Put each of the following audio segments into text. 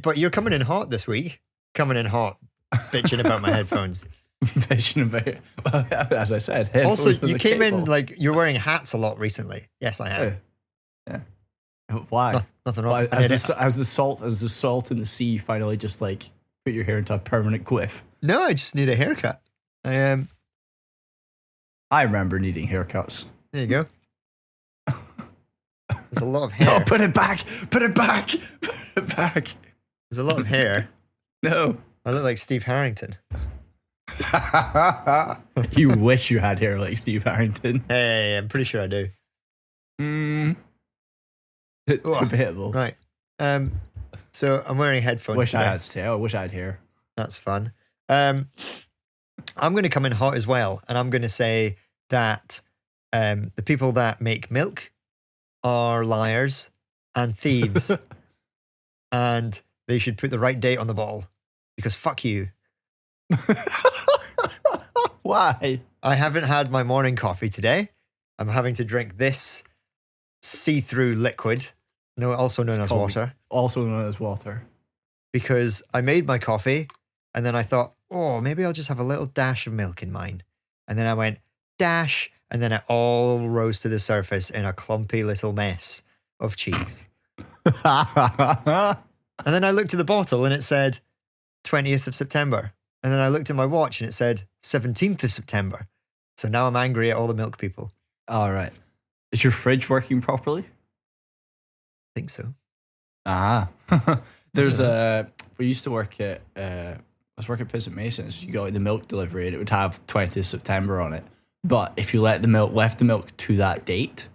But you're coming in hot this week. Coming in hot, bitching about my headphones. Bitching about, well, as I said. Also, you came in like you're wearing hats a lot recently. Yes, I am. Yeah. Why? Nothing wrong. As the salt in the sea finally just like put your hair into a permanent quiff. No, I just need a haircut. I remember needing haircuts. There you go. There's a lot of hair. No, put it back. Put it back. Put it back. There's a lot of hair. No. I look like Steve Harrington. You wish you had hair like Steve Harrington. Hey, I'm pretty sure I do. Debatable. Right. So I'm wearing headphones. Wish I had hair. That's fun. I'm going to come in hot as well, and I'm going to say that the people that make milk are liars and thieves, and they should put the right date on the bottle because fuck you. Why? I haven't had my morning coffee today. I'm having to drink this see-through liquid, also known as water. Also known as water. Because I made my coffee and then I thought, oh, maybe I'll just have a little dash of milk in mine. And then I went, dash, and then it all rose to the surface in a clumpy little mess of cheese. And then I looked at the bottle and it said 20th of September. And then I looked at my watch and it said 17th of September. So now I'm angry at all the milk people. All right. Is your fridge working properly? I think so. There's we used to work at, I was working at Piss Masons. You got like the milk delivery and it would have 20th September on it. But if you left the milk to that date,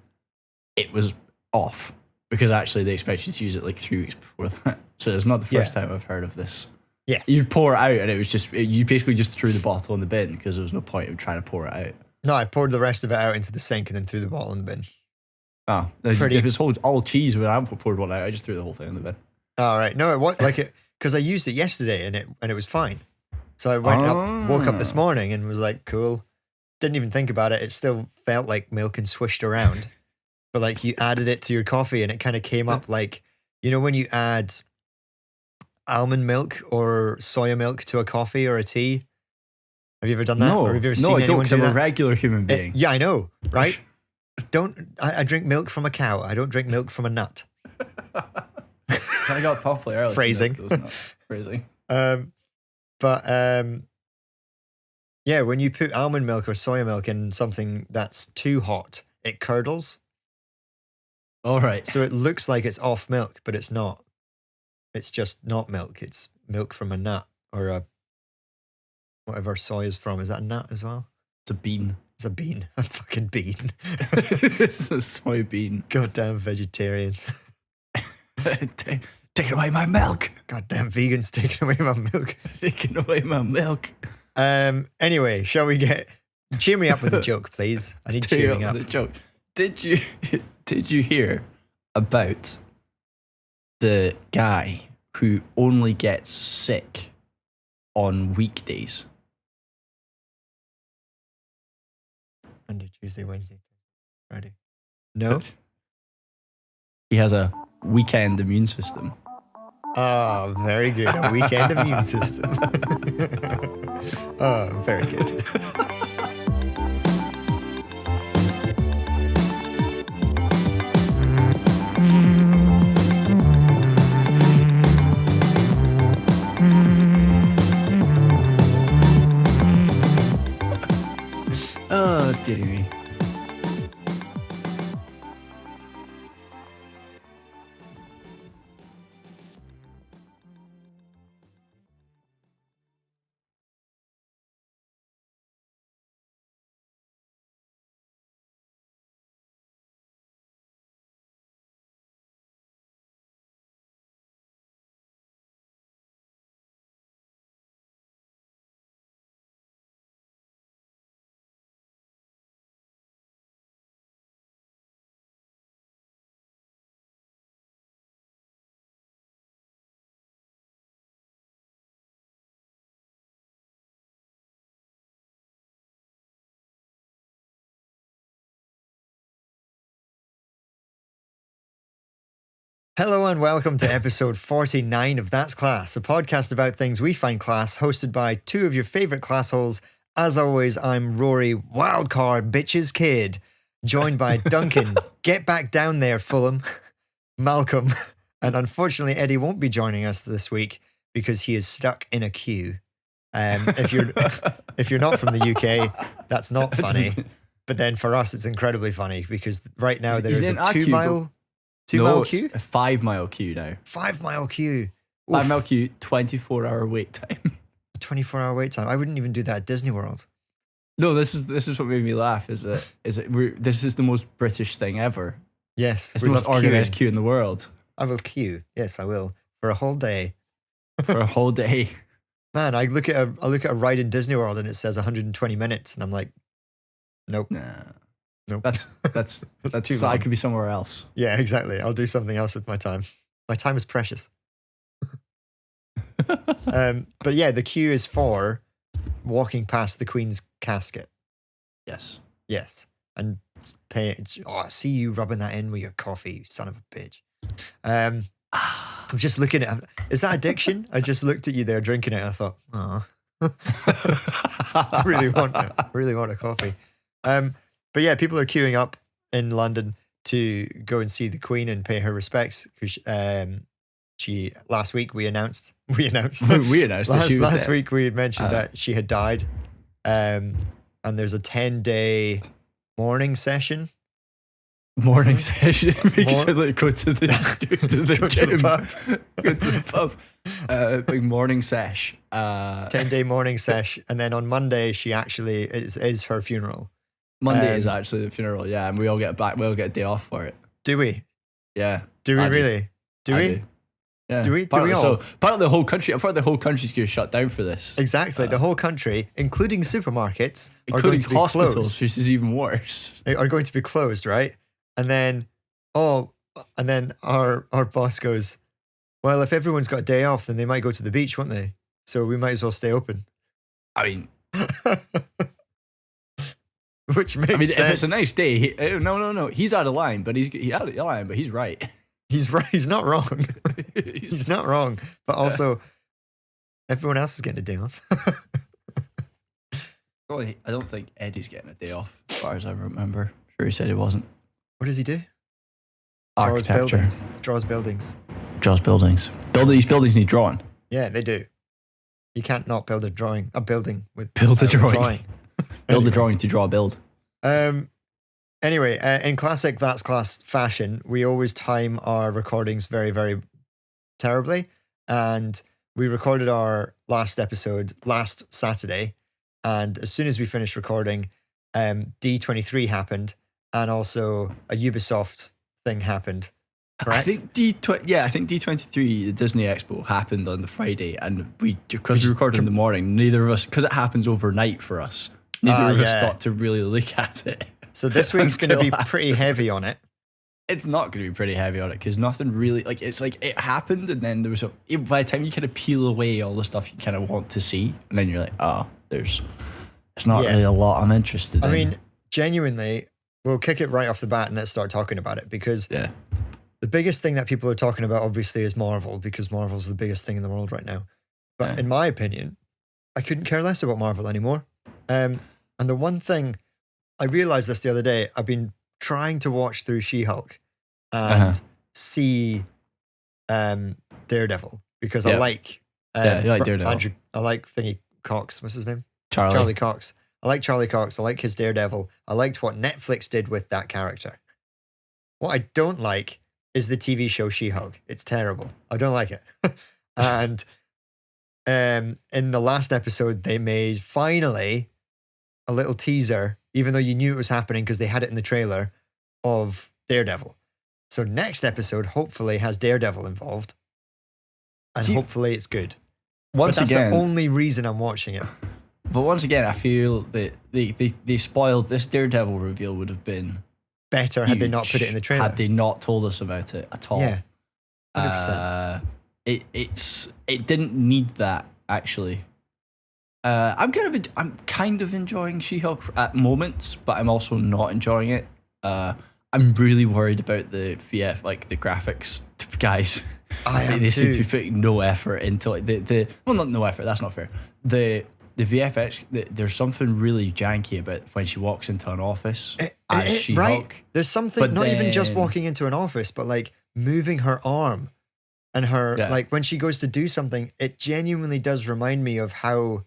it was off because actually they expect you to use it like 3 weeks before that. So it's not the first time I've heard of this. Yes. You pour it out and it was just, you basically just threw the bottle in the bin because there was no point in trying to pour it out. No, I poured the rest of it out into the sink and then threw the bottle in the bin. Oh, if it's all cheese when I poured one out, I just threw the whole thing in the bin. All right. No, it was like it because I used it yesterday and it was fine. So I woke up this morning and was like, cool. Didn't even think about it. It still felt like milk and swished around. But like you added it to your coffee and it kind of came up like, when you add almond milk or soya milk to a coffee or a tea. Have you ever done that? No, or have you ever seen I don't. Do I'm that? a regular human being. Yeah, I know, right? I drink milk from a cow. I don't drink milk from a nut. I got popular earlier. Phrasing. Phrasing. Yeah, when you put almond milk or soya milk in something that's too hot, it curdles. All right. So it looks like it's off milk, but it's not. It's just not milk. It's milk from a nut or a whatever soy is from. Is that a nut as well? It's a bean. It's a bean. A fucking bean. It's a soybean. Goddamn vegetarians. Taking away my milk. Goddamn vegans taking away my milk. Taking away my milk. Anyway, shall we cheer me up with a joke, please? I need cheering up. With a joke. Did you hear about the guy who only gets sick on weekdays? Monday, Tuesday, Wednesday, Friday. No? He has a weekend immune system. Oh, very good. A weekend immune system. Oh, very good. Oh, dear me. Hello and welcome to episode 49 of That's Class, a podcast about things we find class, hosted by two of your favourite classholes. As always, I'm Rory Wildcard Bitches Kid, joined by Duncan, get back down there, Fulham, Malcolm, and unfortunately Eddie won't be joining us this week because he is stuck in a queue. If you're not from the UK, that's not funny. But then for us, it's incredibly funny because right now there is a 2 mile queue? A 5 mile queue now. 5 mile queue. 5 mile queue, 24-hour wait time. 24-hour wait time. I wouldn't even do that at Disney World. No, this is what made me laugh. This is the most British thing ever. Yes, It's the most organized queue in the world. I will queue. Yes, I will for a whole day. For a whole day. Man, I look at a ride in Disney World and it says 120 minutes, and I'm like, nope. Nah. Nope. That's too so long. I could be somewhere else. Yeah, exactly. I'll do something else with my time. My time is precious. But yeah, the queue is for walking past the Queen's casket. Yes. Yes. And pay. Oh, I see you rubbing that in with your coffee, you son of a bitch. I'm just looking at. Is that addiction? I just looked at you there drinking it. And I thought, oh, I really want a coffee. But yeah, people are queuing up in London to go and see the Queen and pay her respects because she last week we announced last week we had mentioned that she had died, and there's a 10-day mourning session. Morning session. Because I like go to the gym, pub. go to the pub. Big morning sesh. 10-day mourning sesh, and then on Monday she actually is her funeral. Monday is actually the funeral, yeah, and we all get a day off for it. Do we? Yeah. Do we really? Do we? Do. Yeah. Do we? Do we all? So part of the whole country, going to shut down for this. Exactly. The whole country, including supermarkets, are going Including to be hospitals, closed. which is even worse. Are going to be closed, right? And then, our boss goes, well, if everyone's got a day off, then they might go to the beach, won't they? So we might as well stay open. I mean, Which makes sense. if it's a nice day, no. He's out of line, but he's out of line, but he's right. He's right. He's not wrong. He's not wrong. But also, everyone else is getting a day off. Well, I don't think Eddie's getting a day off, as far as I remember. Sure, he said he wasn't. What does he do? Architecture. Draws buildings. Draws buildings. These buildings need drawing. Yeah, they do. You can't not build a building with Build a drawing. Build Anyway. a drawing to draw a build. Anyway, in classic That's Class fashion, we always time our recordings very, very terribly. And we recorded our last episode last Saturday. And as soon as we finished recording, D23 happened. And also a Ubisoft thing happened. Correct? I think D23, the Disney Expo, happened on the Friday. And because we recorded in the morning, neither of us, because it happens overnight for us, neither of us thought to really look at it. So this week's going to be pretty heavy on it. It's not going to be pretty heavy on it because nothing really, it's like it happened and then there was by the time you kind of peel away all the stuff you kind of want to see, and then you're like, oh, it's not really a lot I'm interested in. I mean, genuinely, we'll kick it right off the bat and let's start talking about it because the biggest thing that people are talking about obviously is Marvel, because Marvel's the biggest thing in the world right now. But in my opinion, I couldn't care less about Marvel anymore. And the one thing, I realized this the other day, I've been trying to watch through She-Hulk and see Daredevil because I like you like Daredevil. I like Thingy Cox. What's his name? Charlie Cox. I like Charlie Cox. I like his Daredevil. I liked what Netflix did with that character. What I don't like is the TV show She-Hulk. It's terrible. I don't like it. And in the last episode, they made finally a little teaser, even though you knew it was happening because they had it in the trailer, of Daredevil. So next episode hopefully has Daredevil involved, and hopefully it's good. But that's the only reason I'm watching it. But once again, I feel that they spoiled this Daredevil reveal. Would have been better had they not put it in the trailer. Had they not told us about it at all. Yeah, 100%. It didn't need that actually. I'm kind of enjoying She-Hulk at moments, but I'm also not enjoying it. I'm really worried about the VF, like the graphics guys. I am They seem too. to be putting no effort into like the well, not no effort. That's not fair. The VFX, there's something really janky about when she walks into an office as She-Hulk. Right. There's something, But not even just then- walking into an office, but like moving her arm and her, Yeah. like when she goes to do something, it genuinely does remind me of how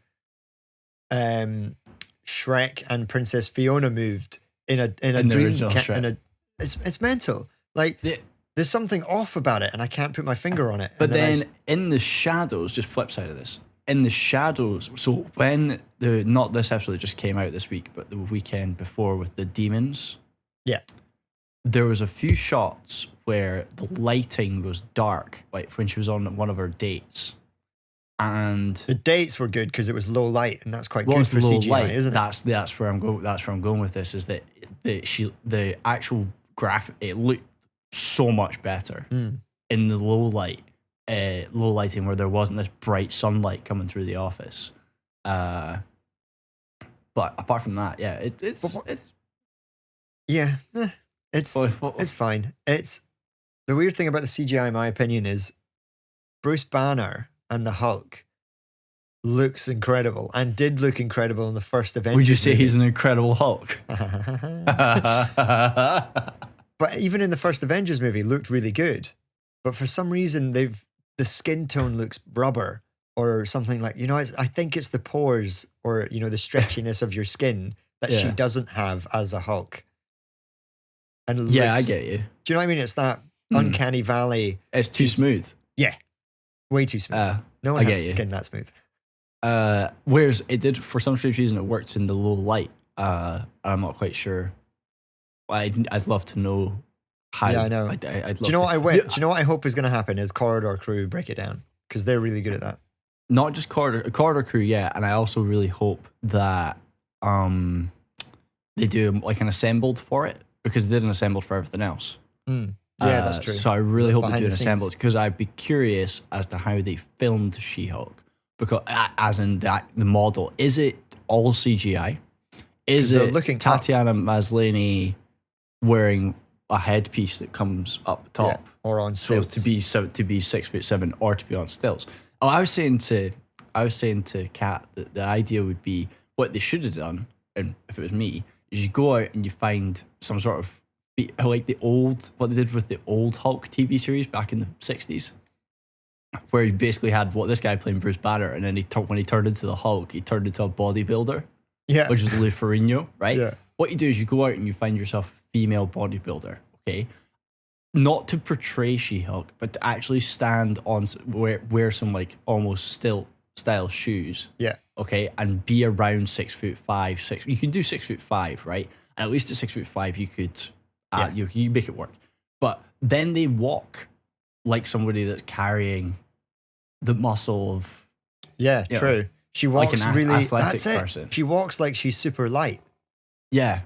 Shrek and Princess Fiona moved in a In the dream. original Shrek. It's mental. Like The- there's something off about it, and I can't put my finger on it. But And then in the shadows, just flip side of this, in the shadows. So when not this episode that just came out this week, but the weekend before with the demons, yeah, there was a few shots where the lighting was dark, like when she was on one of her dates, and the dates were good because it was low light, and that's quite what good was for low CGI, light. isn't it? That's where I'm going. That's where I'm going with this. Is that the actual graphic? It looked so much better in the low lighting where there wasn't this bright sunlight coming through the office. But apart from that, yeah, it's Yeah, it's well, it's fine. It's the weird thing about the CGI, in my opinion, is Bruce Banner and the Hulk looks incredible and did look incredible in the first Avengers. would you say movie. he's an Incredible Hulk? But even in the first Avengers movie, looked really good. But for some reason, the skin tone looks rubber or something like, I think it's the pores or, the stretchiness of your skin that she Yeah. doesn't have as a Hulk. And Yeah, I looks- get you. Do you know what I mean? It's that uncanny valley. It's too She's- smooth. Yeah. Way too smooth. No one I has get you. skin that smooth. Whereas it did, for some strange reason, it worked in the low light. I'm not quite sure. I'd love to know how. Yeah, I know. I'd love Do you know to, what do you know what I hope is going to happen is Corridor Crew break it down because they're really good at that. Not just corridor crew, yeah, and I also really hope that they do like an assembled for it because they did an assembled for everything else. Yeah, that's true. So I really It's like hope they behind do an the scenes. assembled because I'd be curious as to how they filmed She-Hulk. Because as in that the model, is it all CGI? Is 'Cause they're it looking up. Tatiana Maslany wearing a headpiece that comes up the Yeah, top? or on So stilts. to be 6'7" or to be on stilts. Oh, I was saying to Kat that the idea would be what they should have done, and if it was me, is you go out and you find some sort of like what they did with the old Hulk TV series back in the 60s, where you basically had this guy playing Bruce Banner, and then when he turned into the Hulk, he turned into a bodybuilder, Yeah. which was Lou Ferrigno, right? Yeah. What you do is you go out and you find yourself a female bodybuilder, okay? Not to portray She-Hulk, but to actually stand on, wear some like almost stilt style shoes, Yeah. okay, and be around 6'5", 6. You can do 6'5", right? And at least at 6'5", you could, you make it work. But then they walk like somebody that's carrying the muscle of, Yeah, you know, true. She like walks an really. athletic That's it. person. She walks like she's super light. yeah.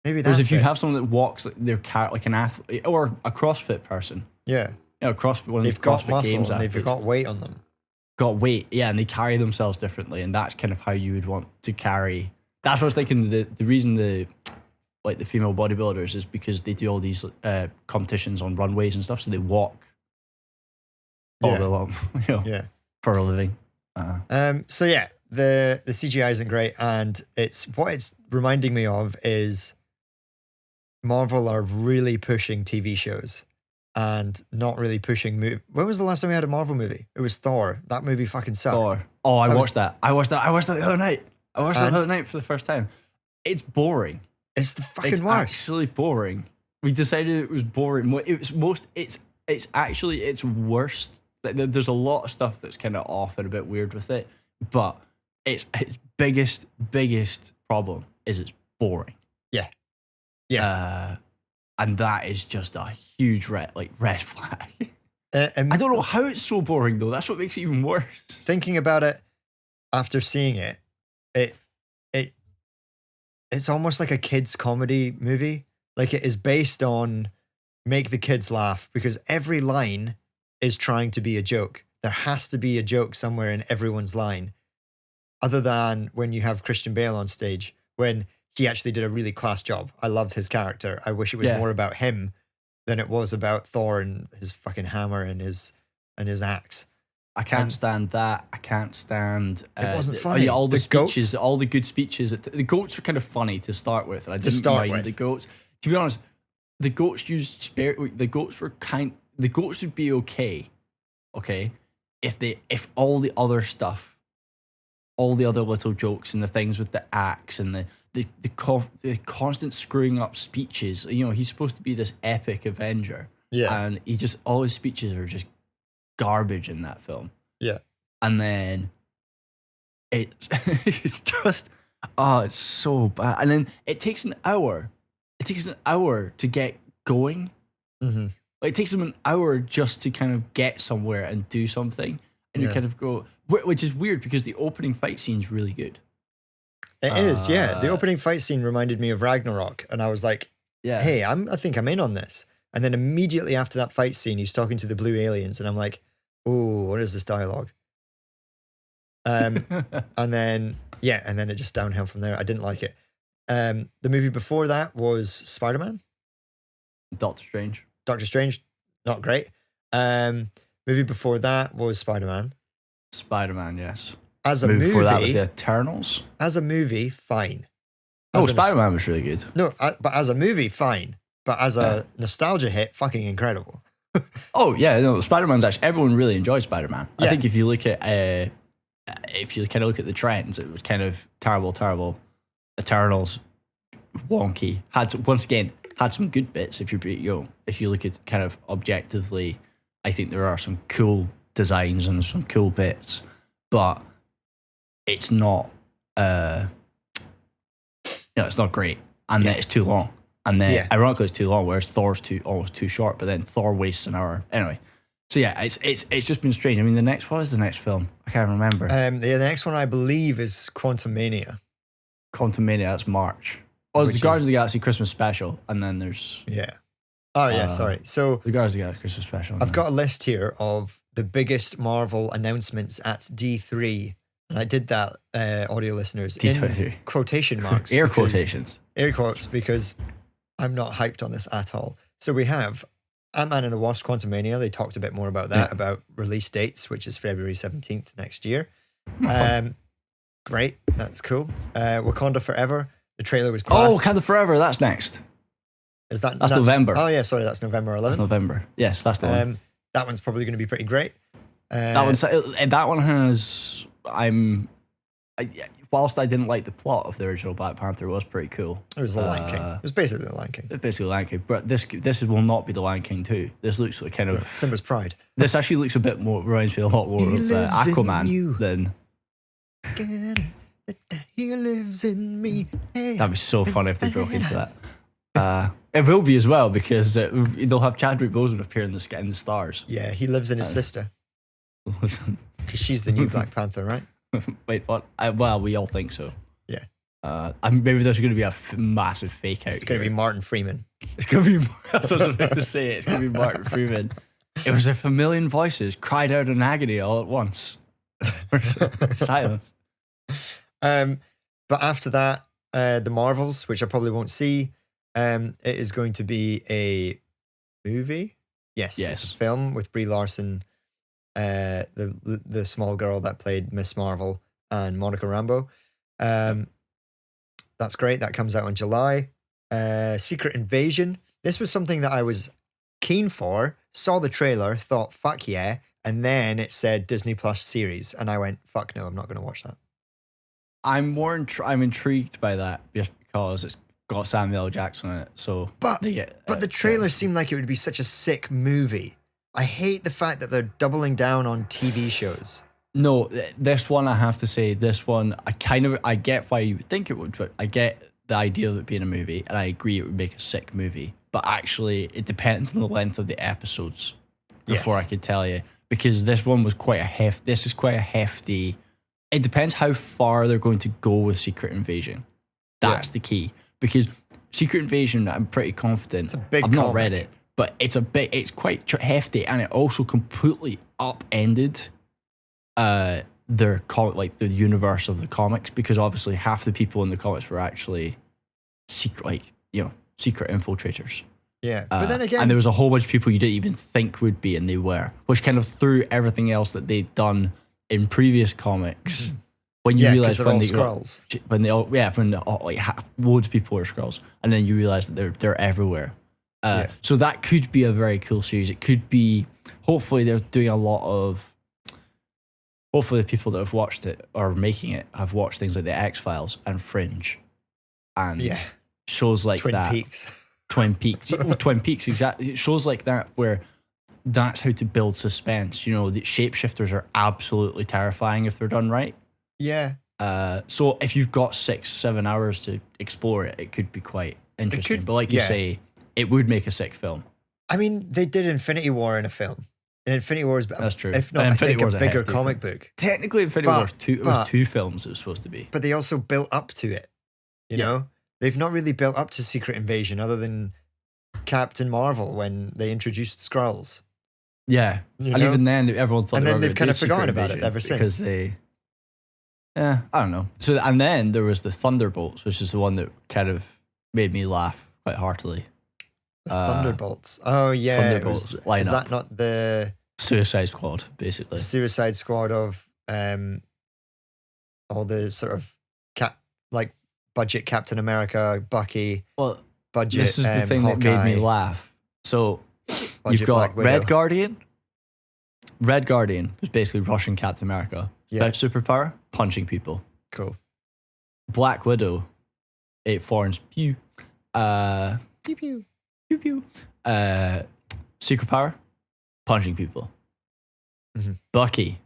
Maybe Whereas that's if you it. have someone that walks like they're like an athlete or a CrossFit person, Yeah, one of they've these got CrossFit muscle Games and athletes they've got weight on them. got weight, yeah, and they carry themselves differently, and that's kind of how you would want to carry. That's what I was thinking. The reason the female bodybuilders is because they do all these competitions on runways and stuff, so they walk all Yeah. day long, Yeah. for a living. So yeah, the CGI isn't great, and it's reminding me of is Marvel are really pushing TV shows and not really pushing When was the last time we had a Marvel movie? It was Thor. That movie fucking sucked. Or I That was- watched that. I watched that the other night. I watched that And- the other night for the first time. It's boring. It's the fucking It's worst. actually boring. We decided it was boring. It's worst. There's a lot of stuff that's kind of off and a bit weird with it, but its biggest problem is it's boring. Yeah. And that is just a huge red flag. And I don't know how it's so boring though. That's what makes it even worse. thinking about it after seeing it, it's almost like a kids comedy movie. Like it is based on make the kids laugh because every line is trying to be a joke. There has to be a joke somewhere in everyone's line, other than when you have Christian Bale on stage when he actually did a really class job. I loved his character. I wish it was more about him than it was about Thor and his fucking hammer and his axe. I can't stand that. I can't stand. It wasn't funny. All the speeches, goats. all the good speeches. The goats were kind of funny to start with, and I didn't mind the goats. To be honest, the goats used spirit. The goats were The goats would be okay, if all the other stuff, all the other little jokes and the things with the axe and the constant screwing up speeches. He's supposed to be this epic Avenger, and all his speeches are just garbage in that film. Yeah. And then it's just it's so bad. And then it takes an hour. It takes an hour to get going. Mm-hmm. Like, it takes them an hour just to kind of get somewhere and do something. And you kind of go, which is weird because the opening fight scene is really good. It is, yeah. The opening fight scene reminded me of Ragnarok, and I was like, hey, I think I'm in on this. And then immediately after that fight scene, he's talking to the blue aliens, and I'm like, oh, what is this dialogue? And then it just downhill from there. I didn't like it. The movie before that was Spider-Man. Doctor Strange, not great. Movie before that was Spider-Man. Spider-Man, yes. As a movie, before that was the Eternals. As a movie, fine. Spider-Man was really good. No, but as a movie, fine. But as a nostalgia hit, fucking incredible. Oh yeah, no, Spider-Man's actually, everyone really enjoyed Spider-Man. Yeah. I think if you look at look at the trends, it was kind of terrible. Eternals, wonky. Had some good bits. If you look at kind of objectively, I think there are some cool designs and some cool bits, but it's not it's not great, and then it's too long. And then, ironically, it's too long, whereas Thor's almost too short. But then Thor wastes an hour. Anyway, so yeah, it's just been strange. I mean, what is the next film? I can't remember. The next one I believe is Quantum Mania. That's March. Oh, it's the Guardians of the Galaxy Christmas special, and then there's sorry. So the Guardians of the Galaxy Christmas special. I've got a list here of the biggest Marvel announcements at D3, and I did that, audio listeners, D23 in quotation marks, air quotes, because I'm not hyped on this at all. So we have Ant-Man and the Wasp: Quantumania. They talked a bit more about that, about release dates, which is February 17th next year. Great, that's cool. Wakanda Forever. The trailer was class. Oh, Wakanda Forever, that's next. That's November. Oh yeah, sorry, that's November 11th. That's November. Yes, that's the one. That one's probably going to be pretty great. That one has. Whilst I didn't like the plot of the original Black Panther, it was pretty cool. It was the Lion King. It was basically the Lion King. It's basically the Lion King, but this will not be the Lion King 2. This looks like kind of Simba's Pride. This actually looks a bit more, reminds me a lot more of Aquaman than. He lives in me. Hey. That'd be so funny if they broke into that. It will be as well, because they'll have Chadwick Boseman appear in the stars. Yeah, he lives in his sister. Because she's the new Black Panther, right? Wait, what? Well, we all think so. Yeah. Maybe there's going to be a massive fake out. It's going to be Martin Freeman. It's going to be. That's what I was about to say. It's going to be Martin Freeman. It was if a million voices cried out in agony all at once. Silence. But after that, the Marvels, which I probably won't see, it is going to be a movie. Yes. It's a film with Brie Larson, the small girl that played Miss Marvel, and Monica Rambeau. That's great. That comes out in July. Secret Invasion. This was something that I was keen for. Saw the trailer, thought, fuck yeah. And then it said Disney Plus series. And I went, fuck no, I'm not going to watch that. I'm intrigued by that just because it's got Samuel L. Jackson in it. So, but the trailer seemed like it would be such a sick movie. I hate the fact that they're doubling down on TV shows. No, this one, I have to say, I get why you would think it would, but I get the idea of it being a movie, and I agree it would make a sick movie. But actually, it depends on the length of the episodes before I could tell you, because this one was quite a hefty. It depends how far they're going to go with Secret Invasion. That's the key, because Secret Invasion, I'm pretty confident. It's a big. I've not read it, but it's quite hefty, and it also completely upended their the universe of the comics, because obviously half the people in the comics were actually secret, secret infiltrators. Yeah, but then again, and there was a whole bunch of people you didn't even think would be, and they were, which kind of threw everything else that they'd done in previous comics. When you realize when they Skrulls, loads of people are Skrulls, and then you realize that they're everywhere. So that could be a very cool series. It could be. Hopefully, they're doing a lot of. Hopefully, the people that have watched it or making it have watched things like the X-Files and Fringe, and shows like that. Twin Peaks, Twin Peaks, exactly. Shows like that where that's how to build suspense. The shapeshifters are absolutely terrifying if they're done right. Yeah. So if you've got 6-7 hours to explore it, it could be quite interesting. But like you say, it would make a sick film. I mean, they did Infinity War in a film. And Infinity War is, that's true. If not, Infinity a bigger comic book. Technically, Infinity War was 2 films it was supposed to be. But they also built up to it, you know? They've not really built up to Secret Invasion other than Captain Marvel when they introduced Skrulls. Yeah. And even then, everyone thought and they then were they've kind of forgotten Secret about it ever since. Because I don't know. So, and then there was the Thunderbolts, which is the one that kind of made me laugh quite heartily. The Thunderbolts. Oh, yeah. Thunderbolts is that not the Suicide Squad, basically? Suicide Squad of all the sort of budget Captain America, Bucky. Well, budget. This is the thing Hawkeye, that made me laugh. So budget you've got Black Widow. Red Guardian. Red Guardian was basically Russian Captain America. Yeah. Superpower, punching people. Cool. Black Widow, 8 Florence Pugh. Pew pew. Pew pew. Superpower, punching people. Mm-hmm. Bucky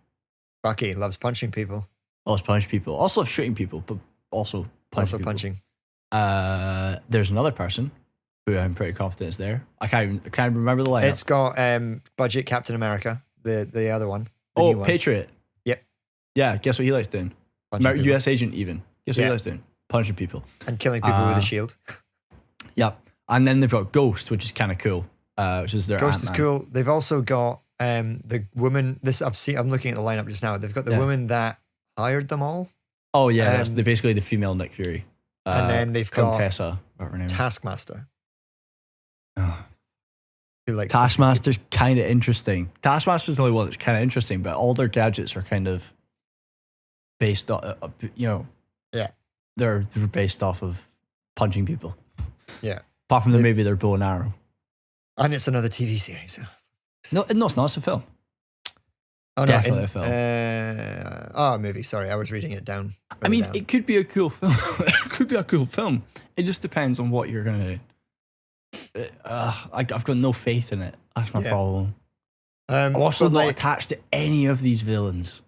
loves punching people. loves punching people. Also loves shooting people, but also punching. There's another person who I'm pretty confident is there. I can't remember the lineup. It's got budget Captain America, the other one. The new one. Patriot. Yep. Yeah, guess what he likes doing? US agent even. Guess what he likes doing? Punching people. And killing people with a shield. Yep. And then they've got Ghost, which is kind of cool. Which is their Ghost Ant-Man. is cool. They've also got the woman. I'm looking at the lineup just now. They've got the woman that hired them all. Oh yeah, they're basically the female Nick Fury. And then they've got Contessa, whatever her name is. Taskmaster. Oh. Who, like, Taskmaster's kind of interesting. Taskmaster's the only one that's kind of interesting, but all their gadgets are kind of based on, they're based off of punching people. Yeah. Apart from maybe their bow and arrow. And it's another TV series. No, it's not. It's a film. Oh, Definitely a film. A movie. Sorry, I was reading it down. I mean, it could be a cool film. It could be a cool film. It just depends on what you're going to... I've got no faith in it. That's my problem. I'm also not attached to any of these villains.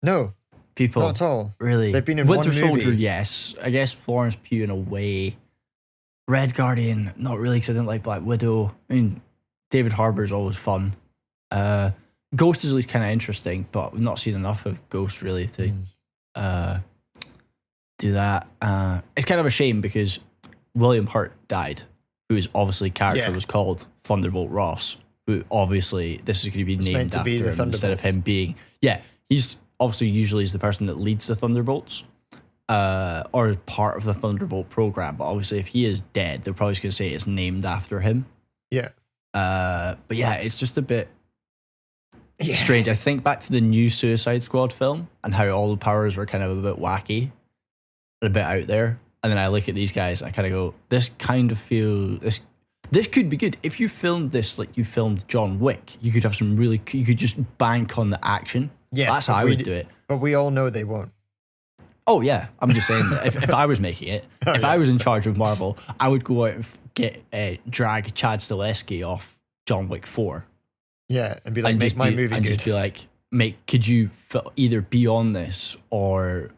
No. People. Not at all. Really. They've been in Winter one movie. Soldier, yes. I guess Florence Pugh in a way. Red Guardian, not really, because I didn't like Black Widow. I mean, David Harbour's always fun. Ghost is at least kind of interesting, but we've not seen enough of Ghost really to do that. It's kind of a shame because William Hurt died, whose obviously character was called Thunderbolt Ross, who obviously this is going to be named after him instead of him being... Yeah, he's obviously usually is the person that leads the Thunderbolts. Or part of the Thunderbolt program, but obviously if he is dead, they're probably just going to say it's named after him. Yeah. But yeah, it's just a bit strange. I think back to the new Suicide Squad film and how all the powers were kind of a bit wacky, a bit out there. And then I look at these guys and I kind of go, this could be good. If you filmed this like you filmed John Wick, you could have some really, you could just bank on the action. Yes, that's how I would do it. But we all know they won't. Oh yeah, I'm just saying that if I was making it, I was in charge of Marvel, I would go out and drag Chad Stileski off John Wick 4. Yeah, and be like, make my movie good. And just be like, could you either be on this or,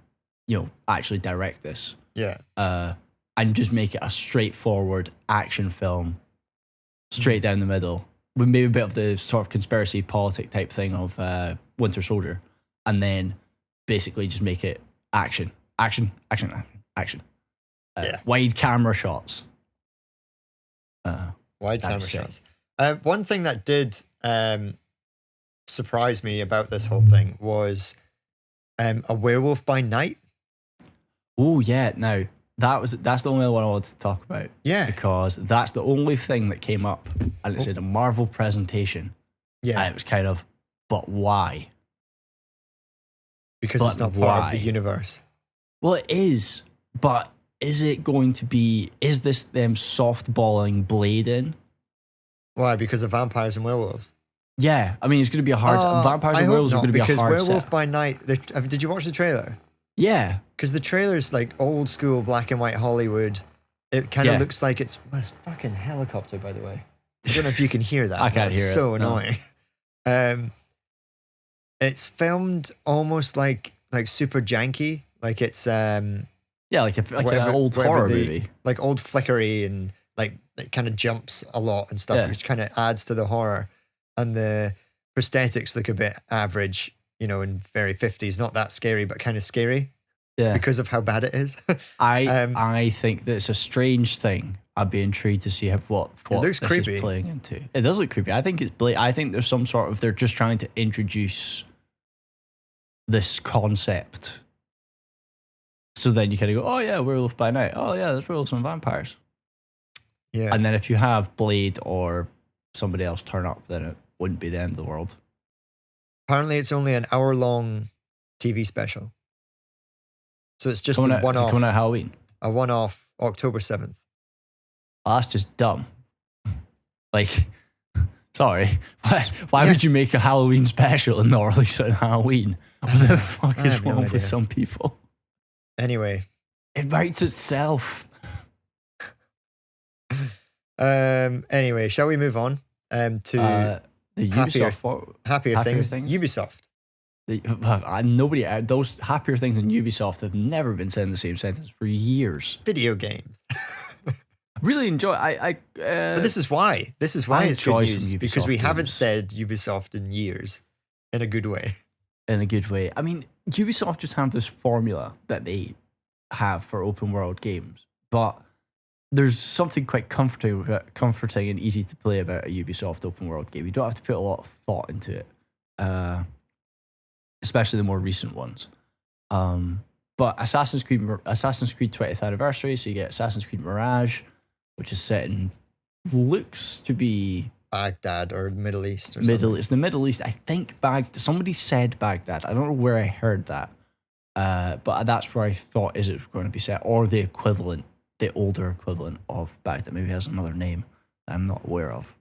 actually direct this? Yeah. And just make it a straightforward action film, straight down the middle, with maybe a bit of the sort of conspiracy politic type thing of Winter Soldier, and then basically just make it action. Wide camera shots. Wide camera shots. One thing that did surprise me about this whole thing was a Werewolf by Night. Oh yeah. Now that's the only one I wanted to talk about. Yeah. Because that's the only thing that came up, and it's in a Marvel presentation. Yeah. And it was kind of, but why? Because it's not part of the universe. Well, it is, but is it going to be? Is this them softballing Blade in? Why? Because of vampires and werewolves. Yeah, I mean it's going to be a hard. Vampires and werewolves are going to be a hard because Werewolf set. by Night. Did you watch the trailer? Yeah, because the trailer's like old school black and white Hollywood. It kind of looks like it's fucking helicopter. By the way, I don't know if you can hear that. I can't hear it. So annoying. No. It's filmed almost like super janky. Like it's like an old horror movie, like old flickery, and like it kind of jumps a lot and stuff, which kind of adds to the horror. And the prosthetics look a bit average, and very 50s. Not that scary, but kind of scary. Yeah, because of how bad it is. I think that it's a strange thing. I'd be intrigued to see what it looks this creepy. Is playing into. It does look creepy. I think it's I think there's some sort of, they're just trying to introduce this concept. So then you kind of go, oh yeah, Werewolf by Night. Oh yeah, there's werewolves and vampires. Yeah. And then if you have Blade or somebody else turn up, then it wouldn't be the end of the world. Apparently it's only an hour-long TV special. So it's just a one-off. Coming out Halloween. A one-off October 7th. Oh, that's just dumb. Like, sorry. Why would you make a Halloween special and not release it on Halloween? What the fuck is wrong with some people? Anyway. It writes itself. Anyway, shall we move on to the Ubisoft happier things? Ubisoft. Those happier things in Ubisoft have never been said in the same sentence for years. Video games. Really enjoy. But this is why. This is why it's good news, because we haven't said Ubisoft in years, in a good way. In a good way. I mean, Ubisoft just have this formula that they have for open world games, but there's something quite comforting and easy to play about a Ubisoft open world game. You don't have to put a lot of thought into it, especially the more recent ones. But Assassin's Creed 20th anniversary, so you get Assassin's Creed Mirage, which is set in, looks to be Baghdad or Middle East or something. It's the Middle East. I think somebody said Baghdad. I don't know where I heard that, but that's where I thought is it going to be set, or the equivalent, the older equivalent of Baghdad. Maybe it has another name that I'm not aware of.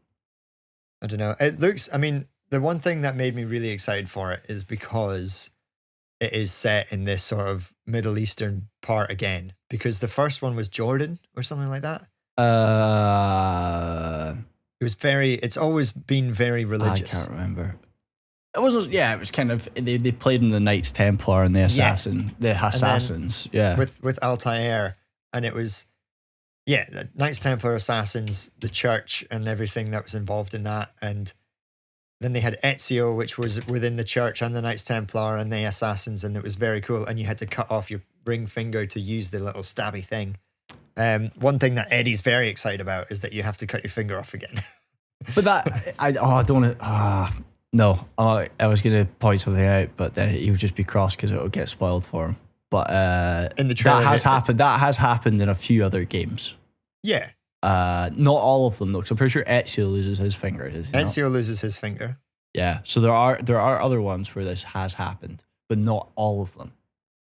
I don't know. It looks, I mean, the one thing that made me really excited for it is because it is set in this sort of Middle Eastern part again, because the first one was Jordan or something like that. It's always been very religious. I can't remember. It was kind of, they played in the Knights Templar and the Assassins, with Altair, and it was, the Knights Templar, Assassins, the church, and everything that was involved in that, and then they had Ezio, which was within the church and the Knights Templar and the Assassins, and it was very cool, and you had to cut off your ring finger to use the little stabby thing. One thing that Eddie's very excited about is that you have to cut your finger off again. But that, I don't want to, no, I was going to point something out, but then he would just be cross because it would get spoiled for him. But in the trailer, that has happened in a few other games. Yeah. Not all of them though, because I'm pretty sure Ezio loses his finger. Ezio loses his finger. Yeah, so there are other ones where this has happened, but not all of them.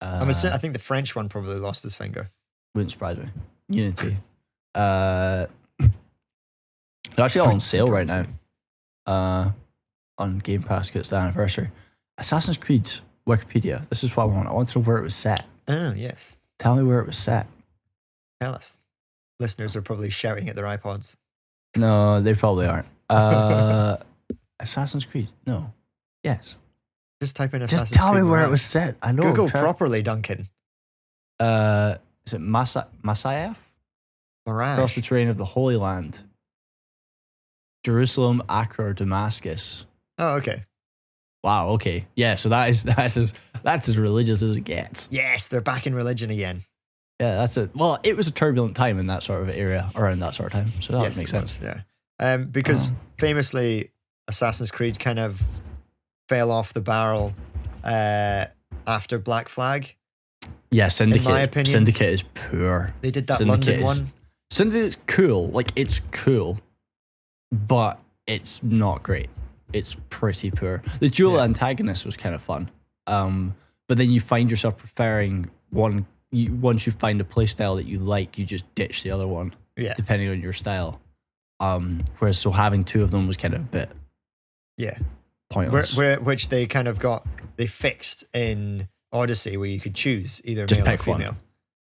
I think the French one probably lost his finger. Wouldn't surprise me. Unity. They're actually all on sale right now. On Game Pass, because it's the anniversary. Assassin's Creed Wikipedia. This is what I want. I want to know where it was set. Oh, yes. Tell me where it was set. Tell us. Listeners are probably shouting at their iPods. No, they probably aren't. Assassin's Creed. No. Yes. Just type in Assassin's Creed. Just tell me where it was set. I know. Google properly, Duncan. Is it Masyaf? Mirage. Across the terrain of the Holy Land. Jerusalem, Accra, or Damascus. Oh, okay. Wow, okay. Yeah, so that's as religious as it gets. Yes, they're back in religion again. Yeah, that's it. Well, it was a turbulent time in that sort of area, around that sort of time. So that makes sense. Yeah. Because famously, Assassin's Creed kind of fell off the barrel after Black Flag. Yeah, Syndicate. In my opinion. Syndicate is poor. They did that Syndicate London one. Syndicate's cool. Like, it's cool, but it's not great. It's pretty poor. The dual antagonist was kind of fun. But then you find yourself preferring one. Once you find a playstyle that you like, you just ditch the other one, depending on your style. Whereas so having two of them was kind of a bit pointless. Which they kind of they fixed in Odyssey, where you could choose either just male or pick female. One.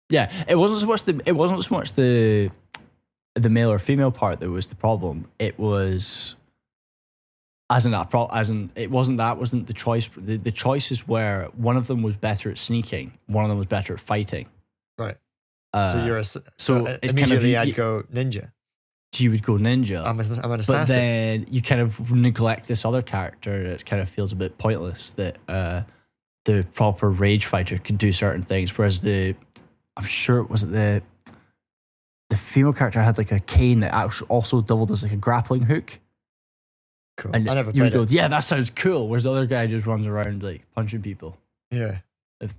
Yeah, it wasn't so much the male or female part that was the problem. It was it wasn't the choice. The choices were one of them was better at sneaking, one of them was better at fighting. Right. So you're it's immediately kind of, I'd go ninja. You would go ninja. I'm an assassin. But then you kind of neglect this other character. It kind of feels a bit pointless that the proper rage fighter could do certain things, whereas I'm sure it was the female character had like a cane that also doubled as like a grappling hook. Cool. And I never you would played go, yeah, that sounds cool. Whereas the other guy just runs around like punching people. Yeah.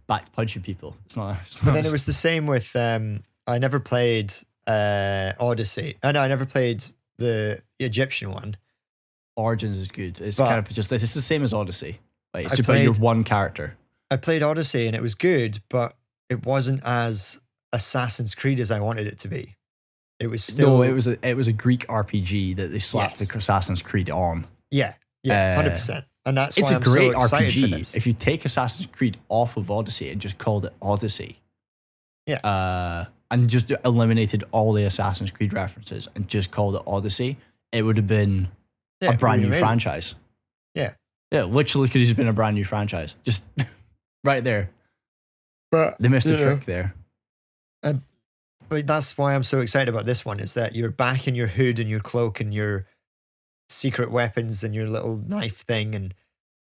Back to punching people. It's not. But then it was the same with. I never played Odyssey. Oh no, I never played the Egyptian one. Origins is good. It's kind of just it's the same as Odyssey. Like, it's just about your one character. I played Odyssey and it was good, but it wasn't as Assassin's Creed as I wanted it to be. It was still it was a Greek RPG that they slapped the Assassin's Creed on. Yeah, 100%. And that's it's why a I'm great so excited RPG. for this. If you take Assassin's Creed off of Odyssey and just called it Odyssey, and just eliminated all the Assassin's Creed references and just called it Odyssey, it would have been a brand new franchise. Yeah, literally could have just been a brand new franchise, just right there. But they missed a trick there. But that's why I'm so excited about this one, is that you're back in your hood and your cloak and your secret weapons and your little knife thing, and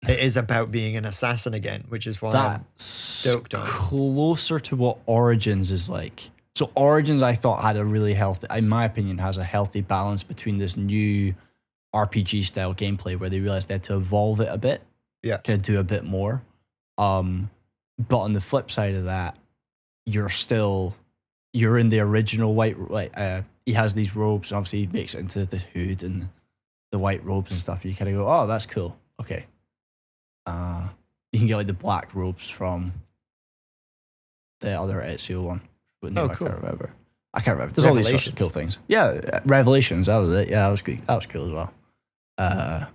it is about being an assassin again, which is why I'm stoked on it. Closer to what Origins is like. So Origins, I thought, had a really healthy, in my opinion, has a healthy balance between this new RPG style gameplay where they realized they had to evolve it a bit, kind of do a bit more. But on the flip side of that, you're in the original white. He has these robes, and obviously he makes it into the hood and the white robes and stuff. You kind of go, oh, that's cool. Okay. You can get like the black robes from the other Ezio one. But no, cool. I can't remember. There's all these sorts of cool things. Yeah, Revelations. That was it. Yeah, that was good. That was cool as well. I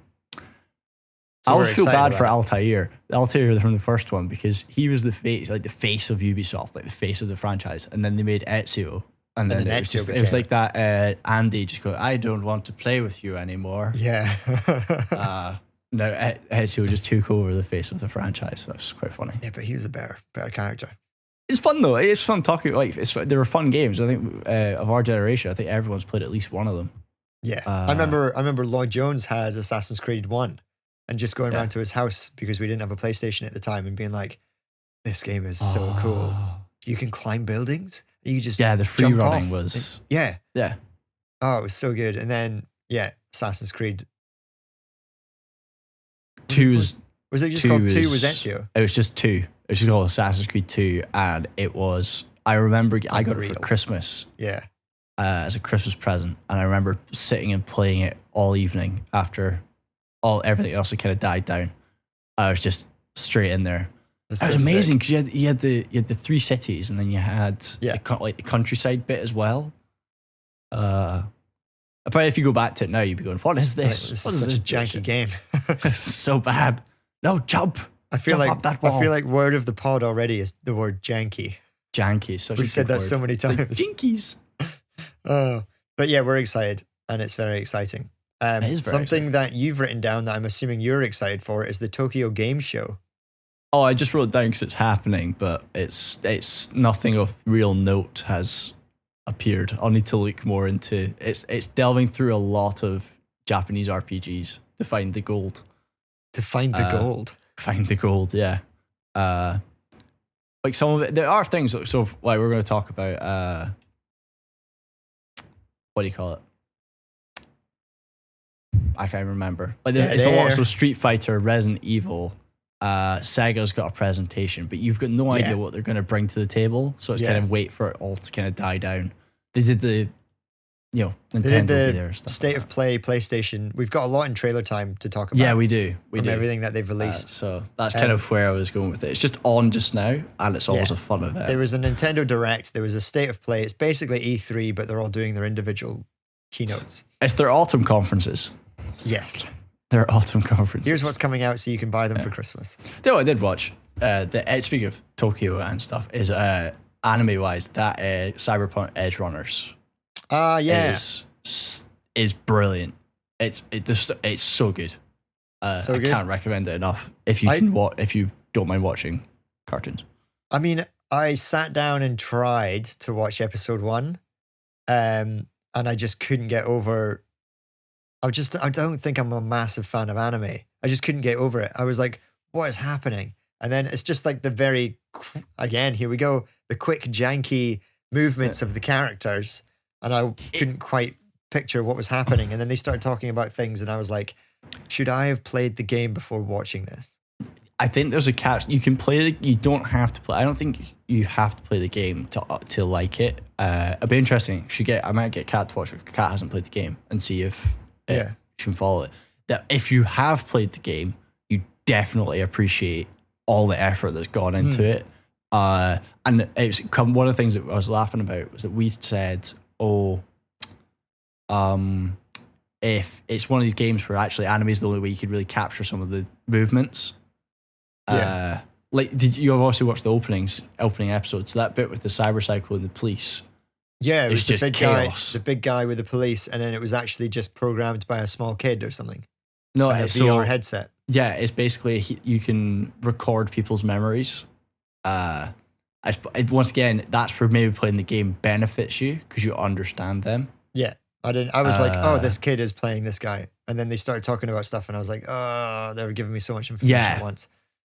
always feel bad for Altair. Altair from the first one, because he was the face of Ubisoft, like the face of the franchise, and then they made Ezio, and then it was like that. Andy just go, I don't want to play with you anymore. Yeah. No, Ezio just took over the face of the franchise. That was quite funny. Yeah, but he was a better character. It's fun though. It's fun talking. Like they were fun games. I think of our generation, I think everyone's played at least one of them. Yeah, I remember Lloyd Jones had Assassin's Creed 1. And just going around to his house, because we didn't have a PlayStation at the time, and being like, this game is so cool. You can climb buildings. You just the free running was... Yeah. Oh, it was so good. And then, Assassin's Creed 2 was it just called 2 was Ezio? It was just 2. It was just called Assassin's Creed 2, and it was... I remember I got it for Christmas. Yeah. As a Christmas present, and I remember sitting and playing it all evening after... everything else had kind of died down. I was just straight in there. It was amazing because you had the 3 cities, and then you had the countryside bit as well. Apparently, if you go back to it now, you'd be going, "What is this? This is such a janky game. It's so bad." No, jump! I feel jump like up that wall. I feel like word of the pod already is the word janky. Janky. We've said that so many times. Like jinkies. But yeah, we're excited, and it's very exciting. Something that you've written down that I'm assuming you're excited for is the Tokyo Game Show. Oh, I just wrote it down because it's happening, but it's nothing of real note has appeared. I'll need to look more into it. It's delving through a lot of Japanese RPGs to find the gold. To find the gold. Find the gold, yeah. Like some of it, there are things. So like we're going to talk about. What do you call it? I can't remember. Like it's a lot. So Street Fighter, Resident Evil, Sega's got a presentation, but you've got no idea what they're going to bring to the table. So it's kind of wait for it all to kind of die down. They did the, Nintendo they did the there, stuff state of play PlayStation. We've got a lot in trailer time to talk about. Yeah, we do. We do. Everything that they've released. So that's kind of where I was going with it. It's just on just now, and it's always a fun event. There was a Nintendo Direct. There was a state of play. It's basically E3, but they're all doing their individual keynotes. It's their autumn conferences. Yes. Their autumn conferences. Here's what's coming out so you can buy them for Christmas. You know what I did watch? Speaking of Tokyo and stuff, is anime-wise, that Cyberpunk Edge Runners is brilliant. It's so good. I can't recommend it enough if you don't mind watching cartoons. I mean, I sat down and tried to watch episode 1, and I just couldn't get over. I don't think I'm a massive fan of anime. I just couldn't get over it. I was like, what is happening? And then it's just like again, here we go, the quick, janky movements of the characters. And I couldn't quite picture what was happening. And then they started talking about things, and I was like, should I have played the game before watching this? I think there's a catch. You can play you don't have to play. I don't think you have to play the game to like it. It'd be interesting. I might get Kat to watch it. Kat hasn't played the game, and see if she can follow it. That if you have played the game, you definitely appreciate all the effort that's gone into it. And it's one of the things that I was laughing about was that we said, if it's one of these games where actually anime is the only way you could really capture some of the movements. Did you also watch the opening episodes? So that bit with the cybercycle and the police. Yeah, it was just chaos. The big guy with the police, and then it was actually just programmed by a small kid or something. No, it's a VR headset. Yeah, it's basically you can record people's memories. Once again, that's where maybe playing the game benefits you because you understand them. Yeah, I was like, oh, this kid is playing this guy, and then they started talking about stuff, and I was like, oh, they were giving me so much information at once.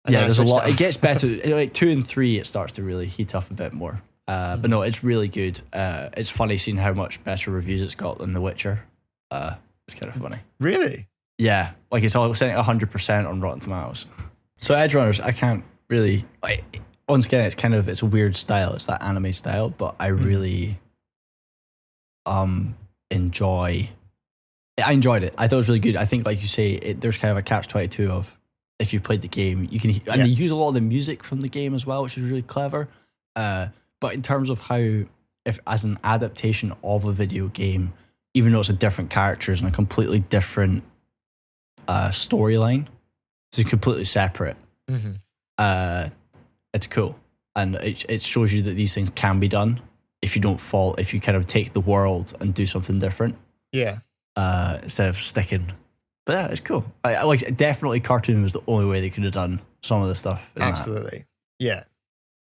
And there's a lot. It gets better. Like 2 and 3, it starts to really heat up a bit more. But no, it's really good. It's funny seeing how much better reviews it's got than The Witcher. It's kind of funny. Really? Yeah, like it's all saying 100% on Rotten Tomatoes. So Edge Runners, I can't really. Once again, it's a weird style. It's that anime style, but I really enjoyed it. I thought it was really good. I think, like you say, there's kind of a catch-22 of if you played the game, you can, and they use a lot of the music from the game as well, which is really clever. But in terms of how, if as an adaptation of a video game, even though it's a different characters and a completely different storyline, it's completely separate. It's cool, and it shows you that these things can be done if you kind of take the world and do something different. Yeah. Instead of sticking. But yeah, it's cool. I like, definitely cartoon was the only way they could have done some of the stuff. Absolutely. Yeah.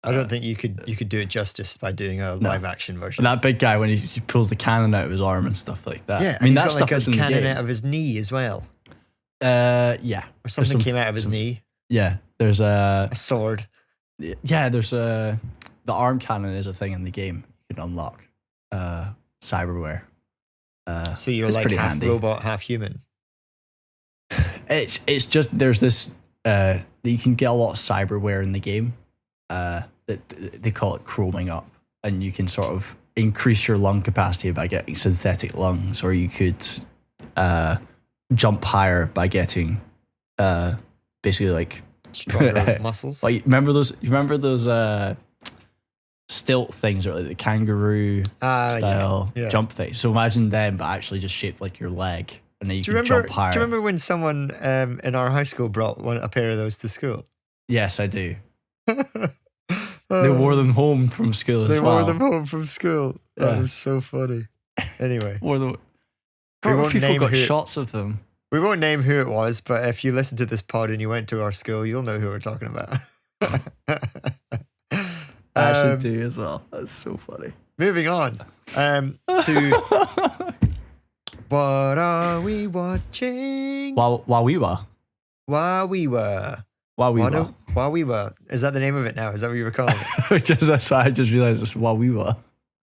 I don't think you could do it justice by doing a live action version. And that big guy when he pulls the cannon out of his arm and stuff like that. Yeah, I mean that stuff is in the game. Cannon out of his knee as well. Yeah. Or something came out of his knee. Yeah. There's a sword. Yeah, there's the arm cannon is a thing in the game you can unlock. Cyberware. So you're like half handy. Robot, half human. It's just there's this you can get a lot of cyberware in the game. That they call it chroming up, and you can sort of increase your lung capacity by getting synthetic lungs, or you could jump higher by getting basically like stronger muscles. Like remember those stilt things, or like the kangaroo style jump things. So imagine them, but actually just shaped like your leg, and then you can jump higher. Do you remember when someone in our high school brought a pair of those to school? Yes, I do. They wore them home from school as well. They wore them home from school. That was so funny. Anyway. People got shots of them. We won't name who it was, but if you listen to this pod and you went to our school, you'll know who we're talking about. I actually do as well. That's so funny. Moving on to what are we watching? While we were. Is that the name of it now? Is that what you were calling it? I just realized it's while we were.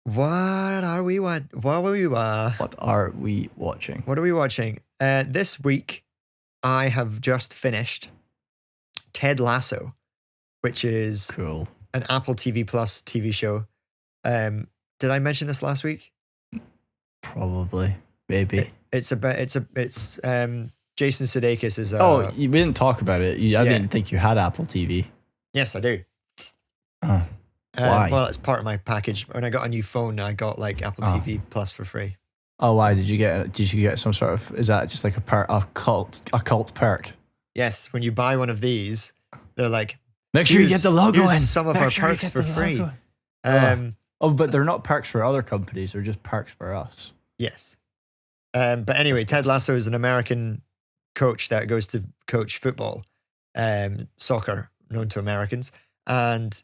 What are we watching? What are we watching? This week, I have just finished Ted Lasso, which is Cool. an Apple TV Plus TV show. Did I mention this last week? Probably. Maybe. It's Jason Sudeikis is we didn't talk about it. I didn't think you had Apple TV. Yes, I do. Oh, why? Well, it's part of my package. When I got a new phone, I got like Apple TV Plus for free. Oh, why did you get some sort of? Is that just like a cult perk? Yes, when you buy one of these, they're like, make sure you get the logo in. Some of our perks for free. But they're not perks for other companies. They're just perks for us. Yes. But anyway, Ted Lasso is an American coach that goes to coach football, soccer, known to Americans, and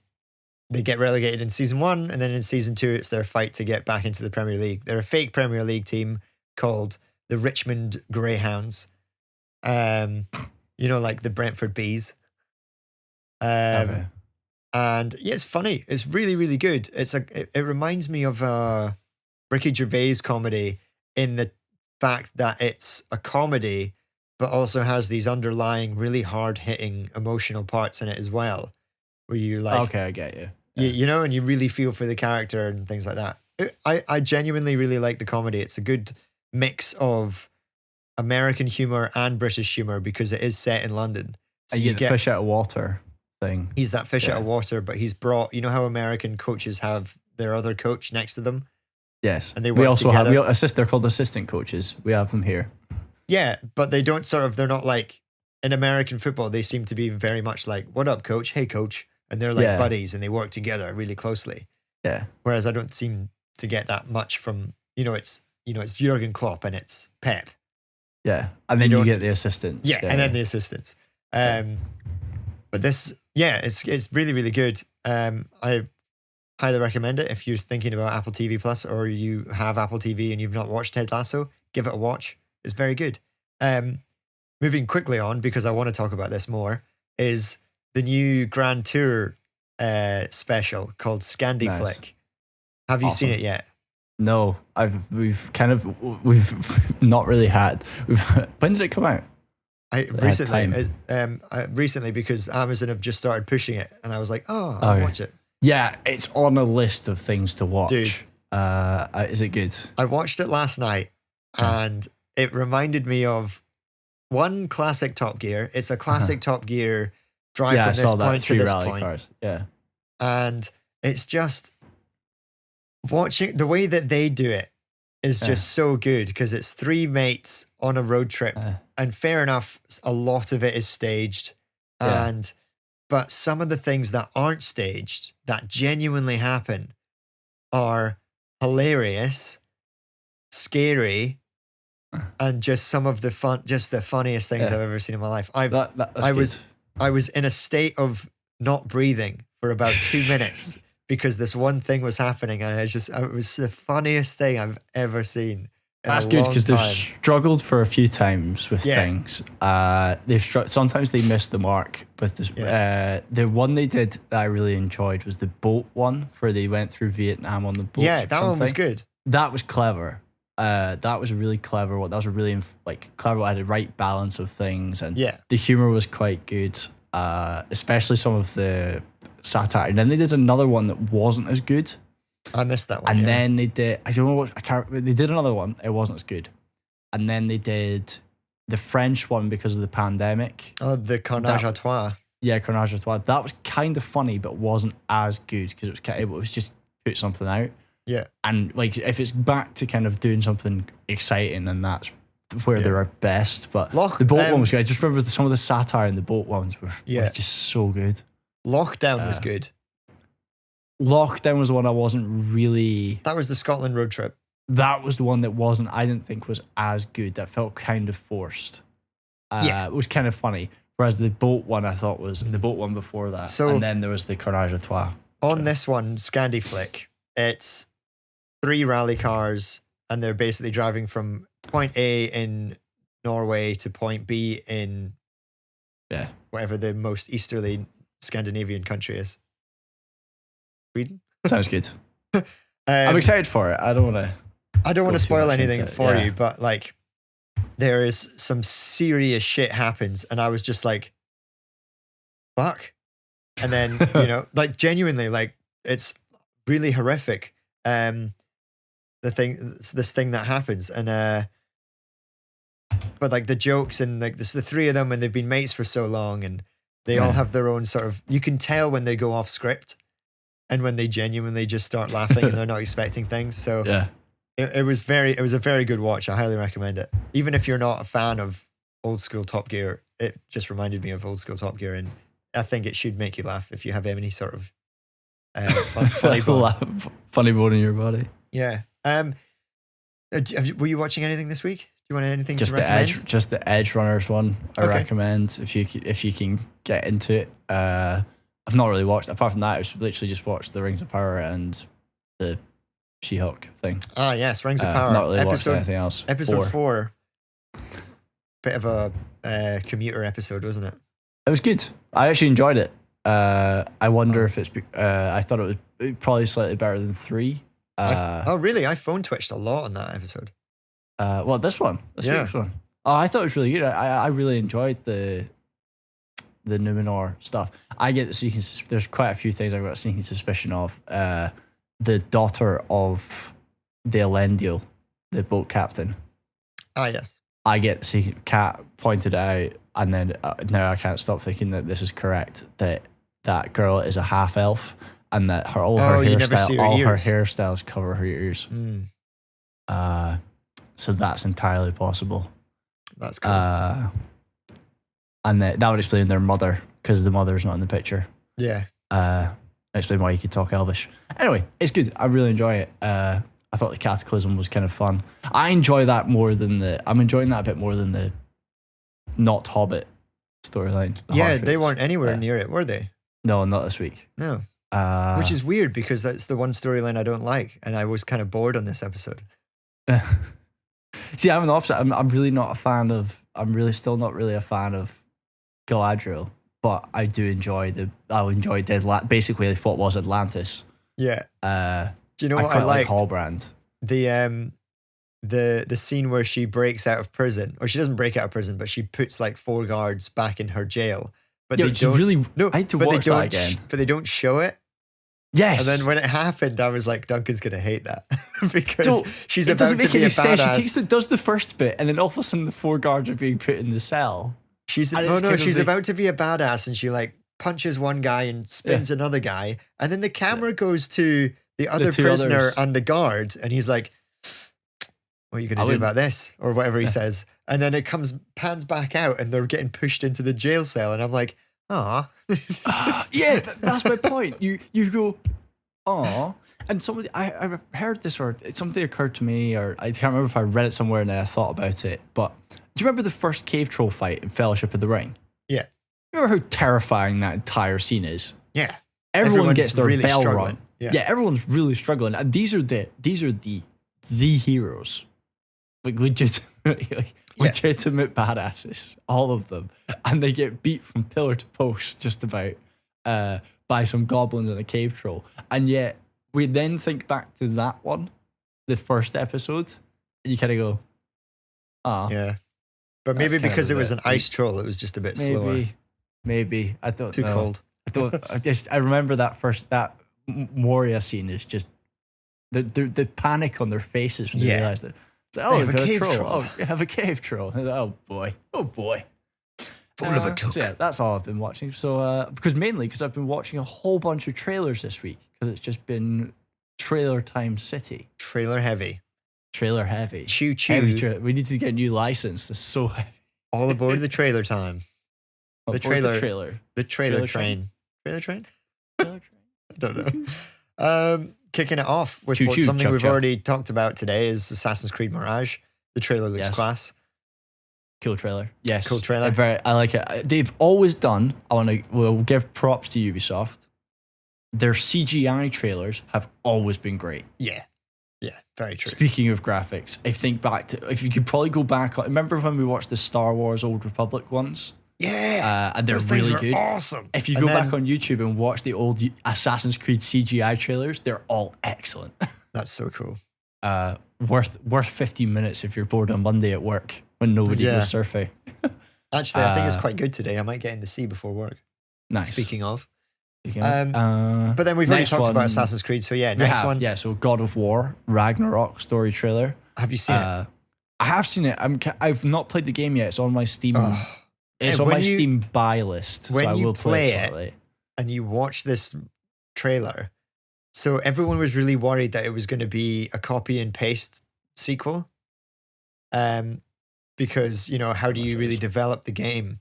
they get relegated in season 1, and then in season 2, it's their fight to get back into the Premier League. They're a fake Premier League team called the Richmond Greyhounds. Like the Brentford Bees. Okay. And yeah, it's funny. It's really, really good. It reminds me of a Ricky Gervais comedy in the fact that it's a comedy, but also has these underlying, really hard-hitting emotional parts in it as well, where you like. Okay, I get you. And you really feel for the character and things like that. I genuinely really like the comedy. It's a good mix of American humor and British humor because it is set in London. So you get the fish out of water thing. He's that fish out of water, but he's brought. You know how American coaches have their other coach next to them. Yes, and we also together. They're called assistant coaches. We have them here. Yeah, but they don't they're not like in American football. They seem to be very much like, "What up, coach? Hey, coach." And they're like buddies and they work together really closely. Yeah. Whereas I don't seem to get that much from, it's Jurgen Klopp and it's Pep. Yeah. And then you get the assistants. Yeah. And then the assistants. But this, it's really, really good. I highly recommend it. If you're thinking about Apple TV Plus or you have Apple TV and you've not watched Ted Lasso, give it a watch. It's very good. Moving quickly on, because I want to talk about this more, is the new Grand Tour special called Scandi Flick. Have you seen it yet? No, we've not really had. When did it come out? Recently, because Amazon have just started pushing it, and I was like, I'll watch it. Yeah, it's on a list of things to watch. Dude, is it good? I watched it last night, and it reminded me of one classic Top Gear. It's a classic Top Gear drive from this point to this point. Cars. Yeah. And it's just watching the way that they do it is just so good because it's 3 mates on a road trip. And fair enough, a lot of it is staged. But some of the things that aren't staged, that genuinely happen, are hilarious, scary, and just some of the the funniest things I've ever seen in my life. I was in a state of not breathing for about 2 minutes because this one thing was happening, and it was the funniest thing I've ever seen. That's good because they've struggled for a few times with things. Sometimes they miss the mark with this. The one they did that I really enjoyed was the boat one, where they went through Vietnam on the boat. Yeah, that one was good. That was clever. That was a really clever one. That was a really clever one. I had the right balance of things, and the humor was quite good. Especially some of the satire. And then they did another one that wasn't as good. I missed that one. And then they did. I don't know what. They did another one. It wasn't as good. And then they did the French one because of the pandemic. Oh, the Carnage à Trois. Yeah, Carnage à Trois. That was kind of funny, but wasn't as good because it was just put something out. Yeah. And if it's back to kind of doing something exciting, then that's where they're at best. But the boat one was good. I just remember some of the satire in the boat ones were just so good. Lockdown was good. Lockdown was the one I wasn't really. That was the Scotland road trip. That was the one that I didn't think was as good. That felt kind of forced. It was kind of funny. Whereas the boat one I thought was the boat one before that. And then there was the Carnage à Trois. On this one, Scandi Flick, it's 3 rally cars and they're basically driving from point A in Norway to point B in whatever the most easterly Scandinavian country is. Sweden? Sounds good. I'm excited for it. I don't want to spoil anything for you, but there is some serious shit happens, and I was just like, fuck? And then, like genuinely, like it's really horrific. This thing that happens. And, but like the jokes and like this, the three of them, and they've been mates for so long, and they all have their own sort of, you can tell when they go off script and when they genuinely just start laughing and they're not expecting things. So Yeah. it was a very good watch. I highly recommend it. Even if you're not a fan of old school Top Gear, it just reminded me of old school Top Gear, and I think it should make you laugh if you have any sort of funny bone. Funny bone in your body. Yeah. Were you watching anything this week? Do you want anything Just to the recommend? Just the Edge Runners one. I Okay. recommend if you can get into it. I've not really watched. Apart from that, I was literally just watched the Rings of Power and the She-Hulk thing. Ah, yes, Rings of Power. Not really watched anything else. Episode 4. Bit of a commuter episode, wasn't it? It was good. I actually enjoyed it. I wonder if it's. I thought it was probably slightly better than 3. Oh, really? I phone twitched a lot on that episode. Well, this one. This week's one. Oh, I thought it was really good. I really enjoyed the Numenor stuff. I get the sneaking. There's quite a few things I've got a sneaking suspicion of. The daughter of the Elendil, the boat captain. Ah, yes. I get the sneaking. Kat pointed out, and then now I can't stop thinking that this is correct. That girl is a half elf, and that her hairstyles cover her ears. So that's entirely possible. That's cool. And that would explain their mother, because the mother's not in the picture. Yeah. Explain why you could talk Elvish. Anyway, it's good. I really enjoy it. I thought the Cataclysm was kind of fun. I enjoy that more than I'm enjoying that a bit more than the not Hobbit storylines. Yeah, they weren't anywhere near it, were they? No, not this week. No. Which is weird, because that's the one storyline I don't like, and I was kind of bored on this episode. See, I'm the opposite. I'm really not a fan of. I'm really still not really a fan of Galadriel, but I do enjoy basically what was Atlantis. Yeah. Do you know what I I liked? Hallbrand. The scene where she breaks out of prison, or she doesn't break out of prison, but she puts like 4 guards back in her jail. But they don't really. No, I had to but watch they don't. that again. But they don't show it. Yes. And then when it happened, I was like, Duncan's gonna hate that because she's it about doesn't to make be any a sense. badass. Does the first bit, and then all of a sudden the 4 guards are being put in the cell. She's about to be a badass, and she like punches one guy and spins another guy, and then the camera goes to the other prisoner and the guard, and he's like, "What are you going to do about this?" or whatever he says, and then it pans back out, and they're getting pushed into the jail cell, and I'm like, "Ah, yeah, that's my point." You go, "Aw." And somebody, I heard this, or something occurred to me, or I can't remember if I read it somewhere and I thought about it, but do you remember the first cave troll fight in Fellowship of the Ring? Yeah. You remember how terrifying that entire scene is? Yeah. Everyone gets their really bell struggling. rung. Yeah. Everyone's really struggling. And these are the heroes. Like legitimate badasses. All of them. And they get beat from pillar to post just about by some goblins and a cave troll. And yet we then think back to that one, the first episode, and you kind of go, "Ah." Yeah. But maybe because it was an ice troll, it was just a bit slower. Maybe. I don't know. Too cold. I remember that Moria scene is just the panic on their faces when they realized that. It's like, have a cave troll. Oh, you have a cave troll. Like, oh boy. Full of a took. So yeah, that's all I've been watching. So because I've been watching a whole bunch of trailers this week, because it's just been trailer time city. Trailer heavy. Trailer heavy. Choo choo. Heavy we need to get a new license. It's so heavy. All aboard the trailer time. The trailer train. Trailer train? Trailer train? I don't know. Kicking it off with something we've already talked about today is Assassin's Creed Mirage. The trailer looks class. Cool trailer. Yes. Cool trailer. I like it. They've always done, we'll give props to Ubisoft. Their CGI trailers have always been great. Yeah. Yeah, very true. Speaking of graphics, if you could probably go back, remember when we watched the Star Wars Old Republic ones? Yeah. And they're really good. Awesome. If you go back on YouTube and watch the old Assassin's Creed CGI trailers, they're all excellent. That's so cool. Worth 15 minutes if you're bored on Monday at work when nobody goes surfing. Actually, I think it's quite good today. I might get in the sea before work. Nice. Speaking of. But then we've already talked about Assassin's Creed, so yeah, next one. Yeah, so God of War, Ragnarok story trailer. Have you seen it? I have seen it. I've not played the game yet. It's on my Steam. It's Hey, on my Steam buy list. When so I you will play it it shortly. and you watch this trailer, so everyone was really worried that it was going to be a copy and paste sequel. Because, you know, how do you really develop the game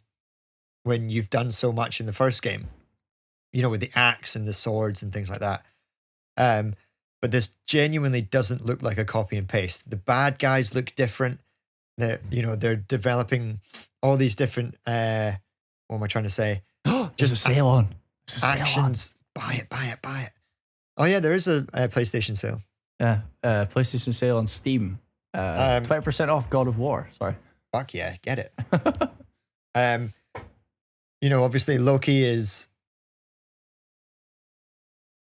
when you've done so much in the first game? You know, with the axe and the swords and things like that. But this genuinely doesn't look like a copy and paste. The bad guys look different. They're developing all these different. What am I trying to say? Just a sale on. Actions. Buy it. Oh yeah, there is a PlayStation sale. Yeah, PlayStation sale on Steam. 20% off God of War. Sorry. Fuck yeah, get it. Obviously Loki is.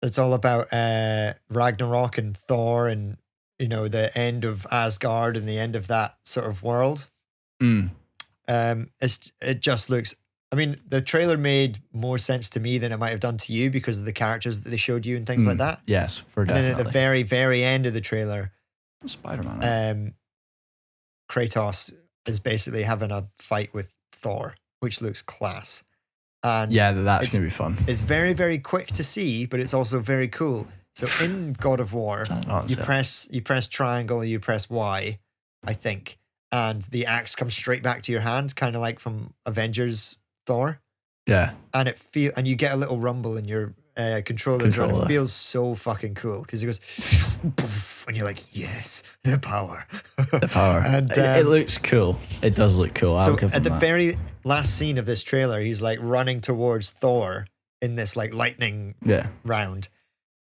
It's all about Ragnarok and Thor and, the end of Asgard and the end of that sort of world. It just looks, the trailer made more sense to me than it might have done to you because of the characters that they showed you and things like that. Yes, for definitely. And then at the very, very end of the trailer, Spider-Man. Kratos is basically having a fight with Thor, which looks class. And yeah, that's going to be fun. It's very, very quick to see, but it's also very cool. So in God of War, you press triangle or you press Y, I think, and the axe comes straight back to your hand, kind of like from Avengers Thor. Yeah. And you get a little rumble in your controller. And it feels so fucking cool because it goes, and you're like, yes, the power. The power. And it looks cool. It does look cool. So at the very last scene of this trailer, he's like running towards Thor in this like lightning round.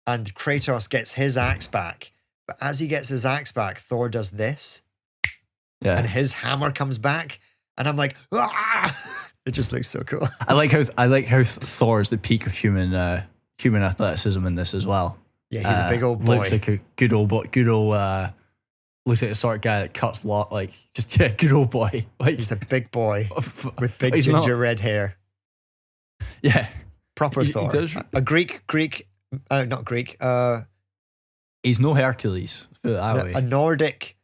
And Kratos gets his axe back. But as he gets his axe back, Thor does this. Yeah. And his hammer comes back. And I'm like, ah! It just looks so cool. I like how Thor is the peak of human athleticism in this as well. Yeah, he's a big old boy. Looks like a good old looks like the sort of guy that cuts good old boy. Like he's a big boy with big ginger red hair. Yeah, proper Thor. A Greek. Not Greek. He's no Hercules. Put it that way. A Nordic,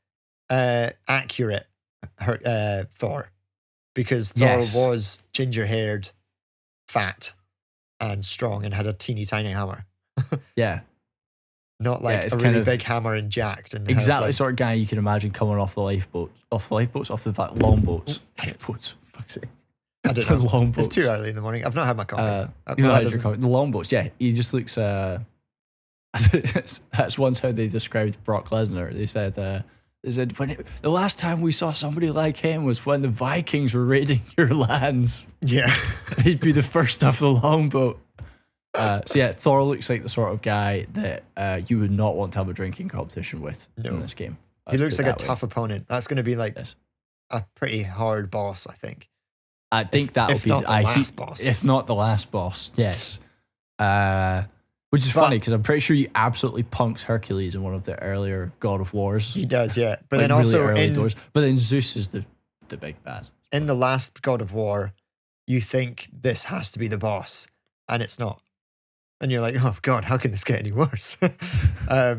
accurate Thor, because Thor was ginger-haired, fat, and strong, and had a teeny tiny hammer. Yeah. Not like a really big hammer and jacked. And exactly the sort of guy you can imagine coming off the longboats, off lifeboats. Fuck's sake. I don't know. Longboats. It's too early in the morning. I've not had my coffee. The longboats, yeah. He just looks. That's once how they described Brock Lesnar. They said the last time we saw somebody like him was when the Vikings were raiding your lands. Yeah, he'd be the first off the longboat. Thor looks like the sort of guy that you would not want to have a drinking competition with in this game. He looks like a tough opponent. That's going to be like a pretty hard boss, I think. I think that'll be the last boss. If not the last boss, yes. Which is funny because I'm pretty sure he absolutely punks Hercules in one of the earlier God of Wars. He does, yeah. But like then also but then Zeus is the big bad. In the last God of War, you think this has to be the boss, and it's not. And you're like, oh God, how can this get any worse?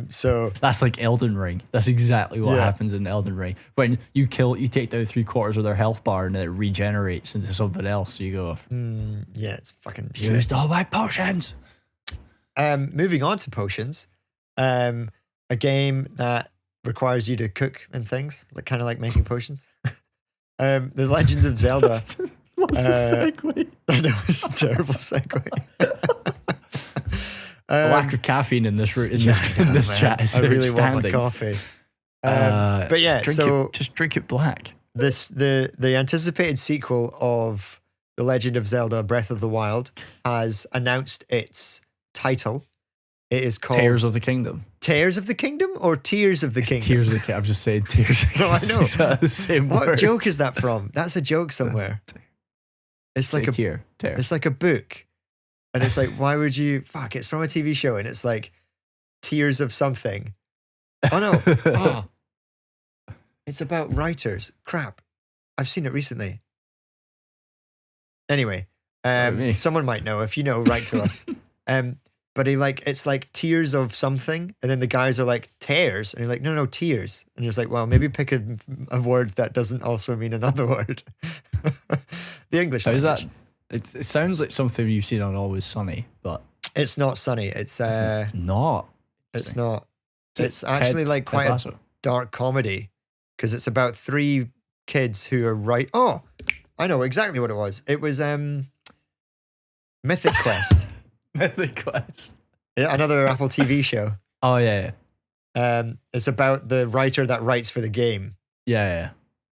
So that's like Elden Ring. That's exactly what happens in Elden Ring. When you take down 3/4 of their health bar and it regenerates into something else. So you go, it's fucking used all my potions. Moving on to potions, a game that requires you to cook and things, kind of like making potions. The Legends of Zelda. What a segue! I know, it's a terrible segue. Lack of caffeine in this chat is I really outstanding. want my coffee. But yeah, just drink it black. The anticipated sequel of The Legend of Zelda: Breath of the Wild has announced its title. It is called Tears of the Kingdom. Tears of the Kingdom or Tears of the Kingdom? Tears of the Kingdom. I'm just saying Tears. No, I know. The same what word. joke is that from? That's a joke somewhere. It's like tear. It's like a book. And it's like, why would you? Fuck, it's from a TV show and it's like Tears of something. Oh no. It's about writers. Crap. I've seen it recently. Anyway, me. Someone might know. If you know, write to us. But it's like tears of something, and then the guys are like tears, and you're like, no, tears, and he's like, well, maybe pick a word that doesn't also mean another word. The English How's language. that? It sounds like something you've seen on Always Sunny, but It's not Sunny. It's not. It's not. Is It's it actually Ted- like Ted quite a Lasso? dark comedy because it's about three kids who are right. Oh, I know exactly what it was. It was Mythic Quest. Mythic Quest. Yeah, another Apple TV show. Oh yeah. It's about the writer that writes for the game. Yeah.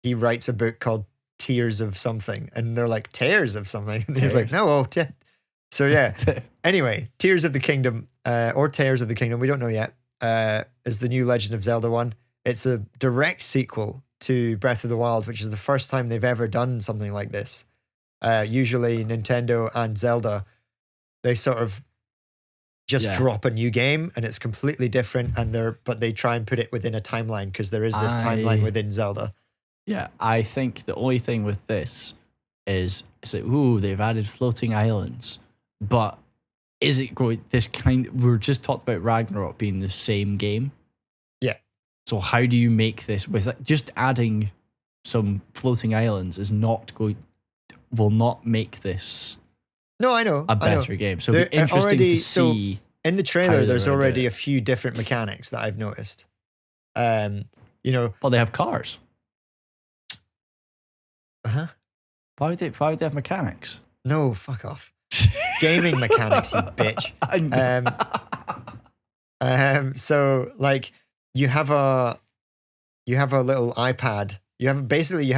He writes a book called Tears of Something, and they're like tears of something. And he's like, no, so yeah. Anyway, Tears of the Kingdom, or Tears of the Kingdom, we don't know yet, is the new Legend of Zelda one. It's a direct sequel to Breath of the Wild, which is the first time they've ever done something like this. Usually Nintendo and Zelda, they sort of just drop a new game and it's completely different, but they try and put it within a timeline because there is this timeline within Zelda. Yeah, I think the only thing with this is it's like, ooh, they've added floating islands. But is it going this kind? We're just talked about Ragnarok being the same game. Yeah. So how do you make this with just adding some floating islands will not make this No, I know. a better game. So it'll be interesting to see. In the trailer, there's already a few different mechanics that I've noticed. Well, they have cars. Uh-huh. Why would they have mechanics? No, fuck off. Gaming mechanics, you bitch. So like you have a little iPad. You have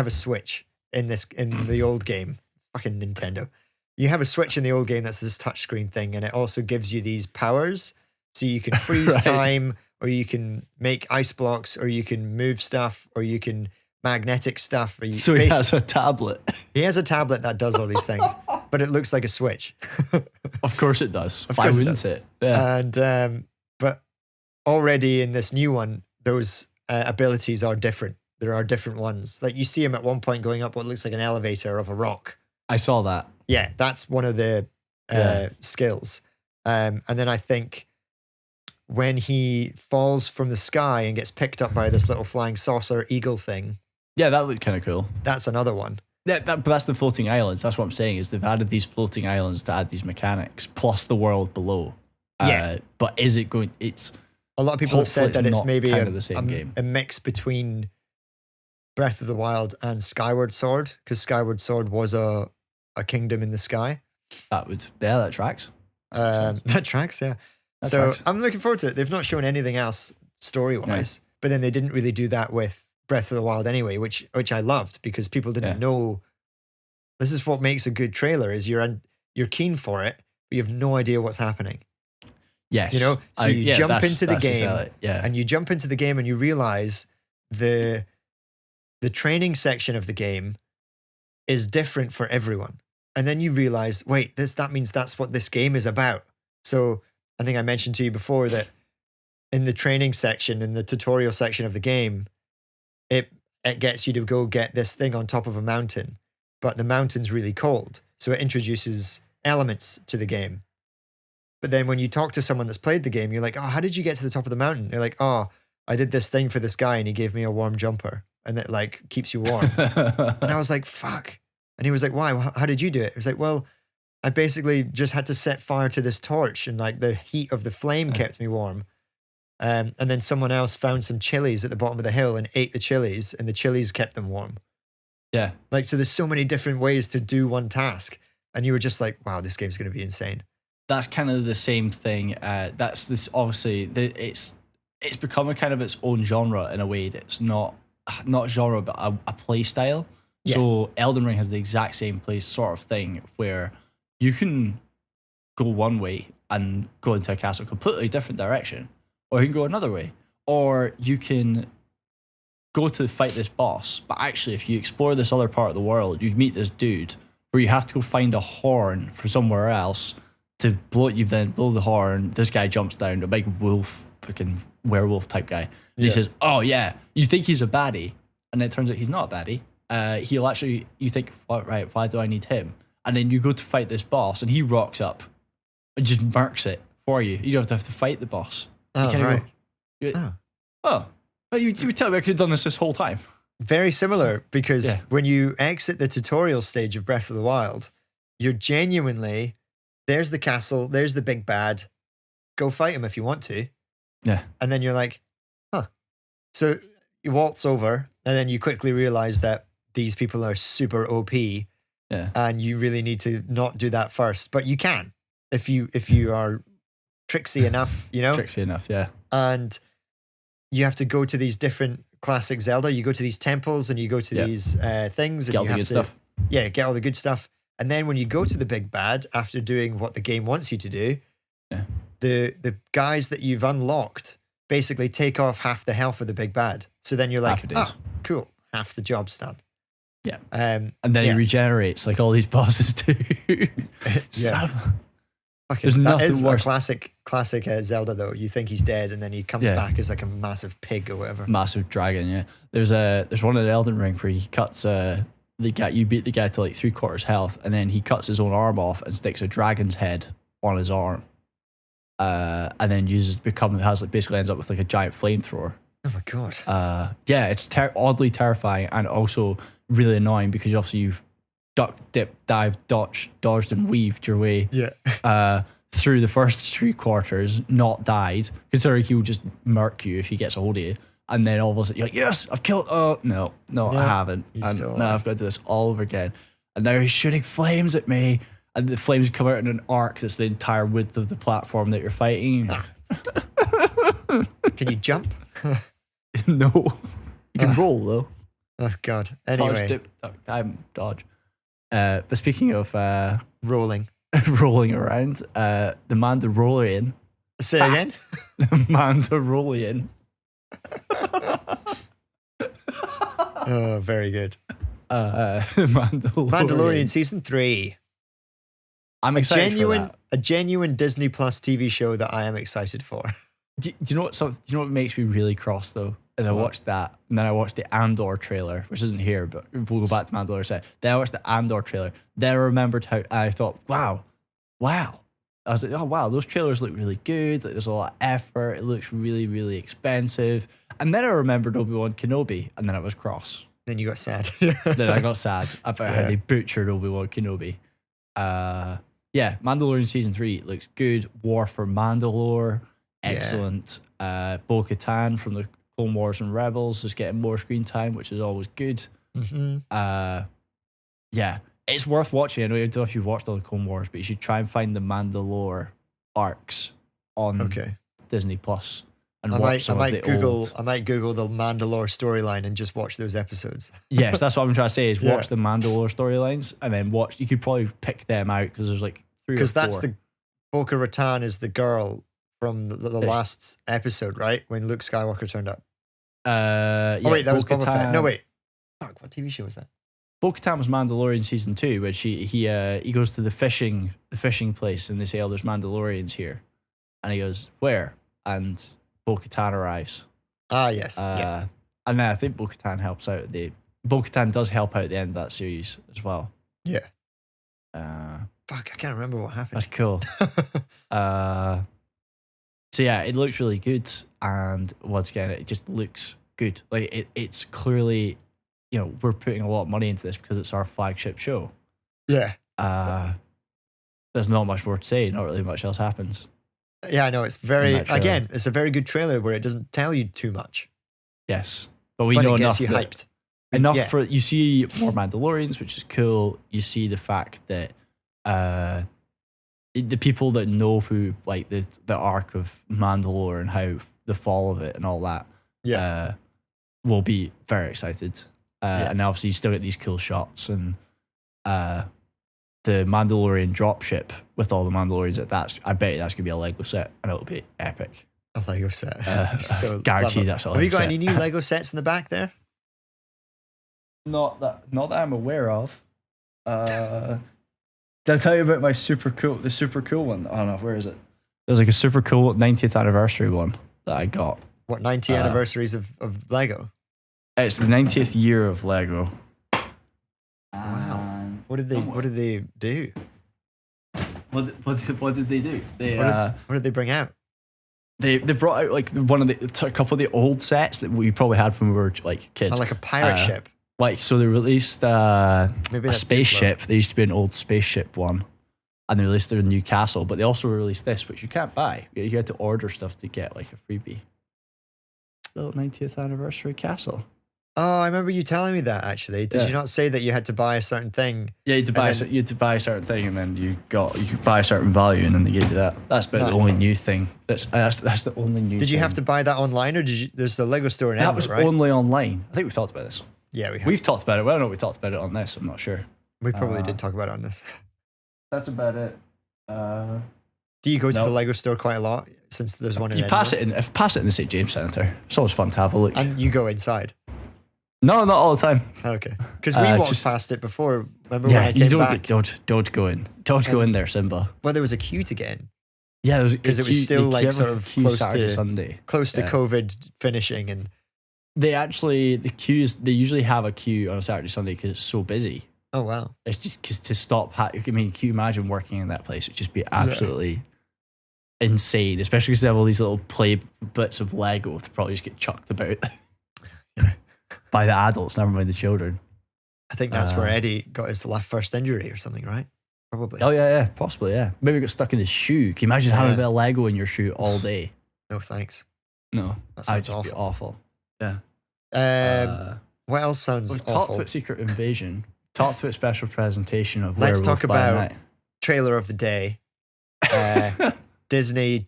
a Switch in the old game. Fucking Nintendo. You have a Switch in the old game that's this touchscreen thing, and it also gives you these powers. So you can freeze Right. time, or you can make ice blocks, or you can move stuff, or you can magnetic stuff. So he has a tablet. He has a tablet that does all these things, but it looks like a Switch. Of course it does. Of Why course it wouldn't does. it? Yeah. And but already in this new one, those abilities are different. There are different ones. Like you see him at one point going up what looks like an elevator of a rock. I saw that. Yeah, that's one of the skills. And then I think when he falls from the sky and gets picked up by this little flying saucer eagle thing, Yeah, that looked kind of cool. that's another one. Yeah, but that's the floating islands. That's what I'm saying is they've added these floating islands to add these mechanics plus the world below. Yeah. But is it going? It's A lot of people have said Hopefully that it's it's not maybe kind of the same game. a mix between Breath of the Wild and Skyward Sword, because Skyward Sword was a kingdom in the sky. that tracks. That tracks, yeah. That So tracks. I'm looking forward to it. They've not shown anything else story-wise, but then they didn't really do that with Breath of the Wild anyway, which I loved because people didn't know. This is what makes a good trailer: is you're keen for it, but you have no idea what's happening. Yes. So you jump into the game, exactly, yeah. and you jump into the game, and you realize the training section of the game is different for everyone. And then you realize, wait, that means that's what this game is about. So I think I mentioned to you before that in the training section, in the tutorial section of the game, it gets you to go get this thing on top of a mountain, but the mountain's really cold. So it introduces elements to the game. But then when you talk to someone that's played the game, you're like, oh, how did you get to the top of the mountain? They're like, oh, I did this thing for this guy and he gave me a warm jumper and it like keeps you warm. And I was like, fuck. And he was like, why? How did you do it? It was like, well, I basically just had to set fire to this torch and like the heat of the flame kept me warm. And then someone else found some chilies at the bottom of the hill and ate the chilies and the chilies kept them warm. Yeah. Like, so there's so many different ways to do one task. And you were just like, wow, this game's going to be insane. That's kind of the same thing. That's this obviously it's become a kind of its own genre in a way that's not genre but a play style. Yeah. So Elden Ring has the exact same play sort of thing where you can go one way and go into a castle completely different direction, or you can go another way, or you can go to fight this boss. But actually, if you explore this other part of the world, you meet this dude where you have to go find a horn from somewhere else to blow it. You then blow the horn. This guy jumps down, a big wolf, fucking werewolf type guy. And he says, "Oh yeah, you think he's a baddie," and it turns out he's not a baddie. He'll actually, you think, right? Why do I need him? and then you go to fight this boss, and he rocks up and just murks it for you. You don't have to fight the boss. Oh, right. You were telling me I could have done this whole time. Very similar, because when you exit the tutorial stage of Breath of the Wild, you're genuinely, there's the castle, there's the big bad, go fight him if you want to. Yeah. And then you're like, So you waltz over, and then you quickly realize that these people are super OP, and you really need to not do that first. But you can, if you are tricksy enough, Tricksy enough, yeah. And you have to go to these different classic Zelda. You go to these temples, and you go to these things, and get all you the have good to, stuff. Yeah, get all the good stuff. And then when you go to the big bad, after doing what the game wants you to do, the guys that you've unlocked basically take off half the health of the big bad. So then you're like, cool, half the job's done. Yeah. And then he regenerates like all these bosses do. There's nothing worse. A classic Zelda though. You think he's dead, and then he comes back as like a massive pig or whatever. Massive dragon, yeah. There's one in Elden Ring where he cuts the guy. You beat the guy to like 3/4 health, and then he cuts his own arm off and sticks a dragon's head on his arm. And then basically ends up with like a giant flamethrower. Oh my god! It's oddly terrifying and also really annoying, because obviously you've ducked, dipped, dived, dodged, and weaved your way through the first 3/4, not died. Considering he will just murk you if he gets a hold of you, and then all of a sudden you're like, yes, I've killed. Oh no, I haven't. And now I've got to do this all over again. And now he's shooting flames at me. And the flames come out in an arc that's the entire width of the platform that you're fighting. Can you jump? No. You can roll, though. Oh, God. Anyway. Dodge. But speaking of... rolling around, the Mandalorian... Say again? The Mandalorian. Oh, very good. Mandalorian Season 3. I'm excited for that. A genuine Disney Plus TV show that I am excited for. Do you know what makes me really cross though? Is I watched that, and then I watched the Andor trailer, which isn't here, but we'll go back to Mandalorian set. Then I watched the Andor trailer. Then I remembered how I thought, wow. I was like, oh wow, those trailers look really good. Like there's a lot of effort. It looks really, really expensive. And then I remembered Obi-Wan Kenobi, and then I was cross. Then you got sad. Then I got sad about how they butchered Obi-Wan Kenobi. Mandalorian Season 3 looks good. War for Mandalore, excellent. Bo-Katan from the Clone Wars and Rebels is getting more screen time, which is always good. Mm-hmm. It's worth watching. I don't know if you've watched all the Clone Wars, but you should try and find the Mandalore arcs on Disney Plus and watch some of the old. I might Google the Mandalore storyline and just watch those episodes. Yes, that's what I'm trying to say. Is watch the Mandalore storylines and then watch. You could probably pick them out because there's like 3 or 4. Because that's the Bo-Katan is the girl from the last episode, right? When Luke Skywalker turned up. That was Boba Fett. No, wait. Fuck, what TV show was that? Bo-Katan was Mandalorian Season 2, where he goes to the fishing place, and they say, "Oh, there's Mandalorians here," and he goes, "Where?" And Bo-Katan arrives. Ah, yes. And then I think Bo-Katan Bo-Katan does help out at the end of that series as well. Yeah. Fuck, I can't remember what happened. That's cool. So yeah, it looks really good, and once again, it just looks good. Like it's clearly, we're putting a lot of money into this because it's our flagship show. Yeah. There's not much more to say. Not really much else happens. Yeah, I know. It's it's a very good trailer where it doesn't tell you too much. Yes, but we know it enough. Gets you hyped. Enough for you see more Mandalorians, which is cool. You see the fact that the people that know who like the arc of Mandalore and how the fall of it and all that, will be very excited. And obviously you still get these cool shots and the Mandalorian dropship with all the Mandalorians. I bet that's gonna be a Lego set and it'll be epic. A Lego set. So guarantee that's a Lego set. Have you got any new Lego sets in the back there? Not that I'm aware of. Did I tell you about the super cool one? I don't know, where is it? There's like a super cool 90th anniversary one that I got. What, 90 anniversaries of Lego? It's the 90th year of Lego. Wow. And What did they do? What did they do? What did they bring out? They brought out like a couple of the old sets that we probably had when we were like kids. Oh, like a pirate ship. Like, so they released Maybe a spaceship. There used to be an old spaceship one, and they released their new castle. But they also released this, which you can't buy. You had to order stuff to get like a freebie. Little 90th anniversary castle. Oh, I remember you telling me that actually. Did you not say that you had to buy a certain thing? Yeah, you had to buy a certain thing, and then you could buy a certain value, and then they gave you that. That's about the only new thing. That's the only new. Did you thing. have to buy that online, or did you? There's the Lego store in That Edinburgh, was right? only online. I think we've talked about this. Yeah, we've talked about it. Well, I don't know if we talked about it on this. I'm not sure. We probably did talk about it on this. That's about it. Do you go to the Lego store quite a lot since there's one in Edinburgh? Pass it in the St James Centre. It's always fun to have a look. And you go inside? No, not all the time. Okay, because we walked past it before. Remember when I came back? Don't go in. Don't go in there, Simba. Well, there was a queue to get in. Yeah, because it was still like sort of close to Sunday, close to COVID finishing, and they usually have a queue on a Saturday Sunday because it's so busy. Oh wow! It's just because to stop. I mean, can you imagine working in that place? It'd just be absolutely insane, especially because they have all these little play bits of Lego that probably just get chucked about by the adults, never mind the children. I think that's where Eddie got his first injury or something, right? Probably. Oh yeah, possibly, yeah. Maybe he got stuck in his shoe. Can you imagine having a bit of Lego in your shoe all day? No thanks. No, that sounds awful. Awful. Yeah. What else sounds we've awful? Talked about Secret Invasion. Talked about special presentation of Let's Werewolf talk about trailer of the day. Disney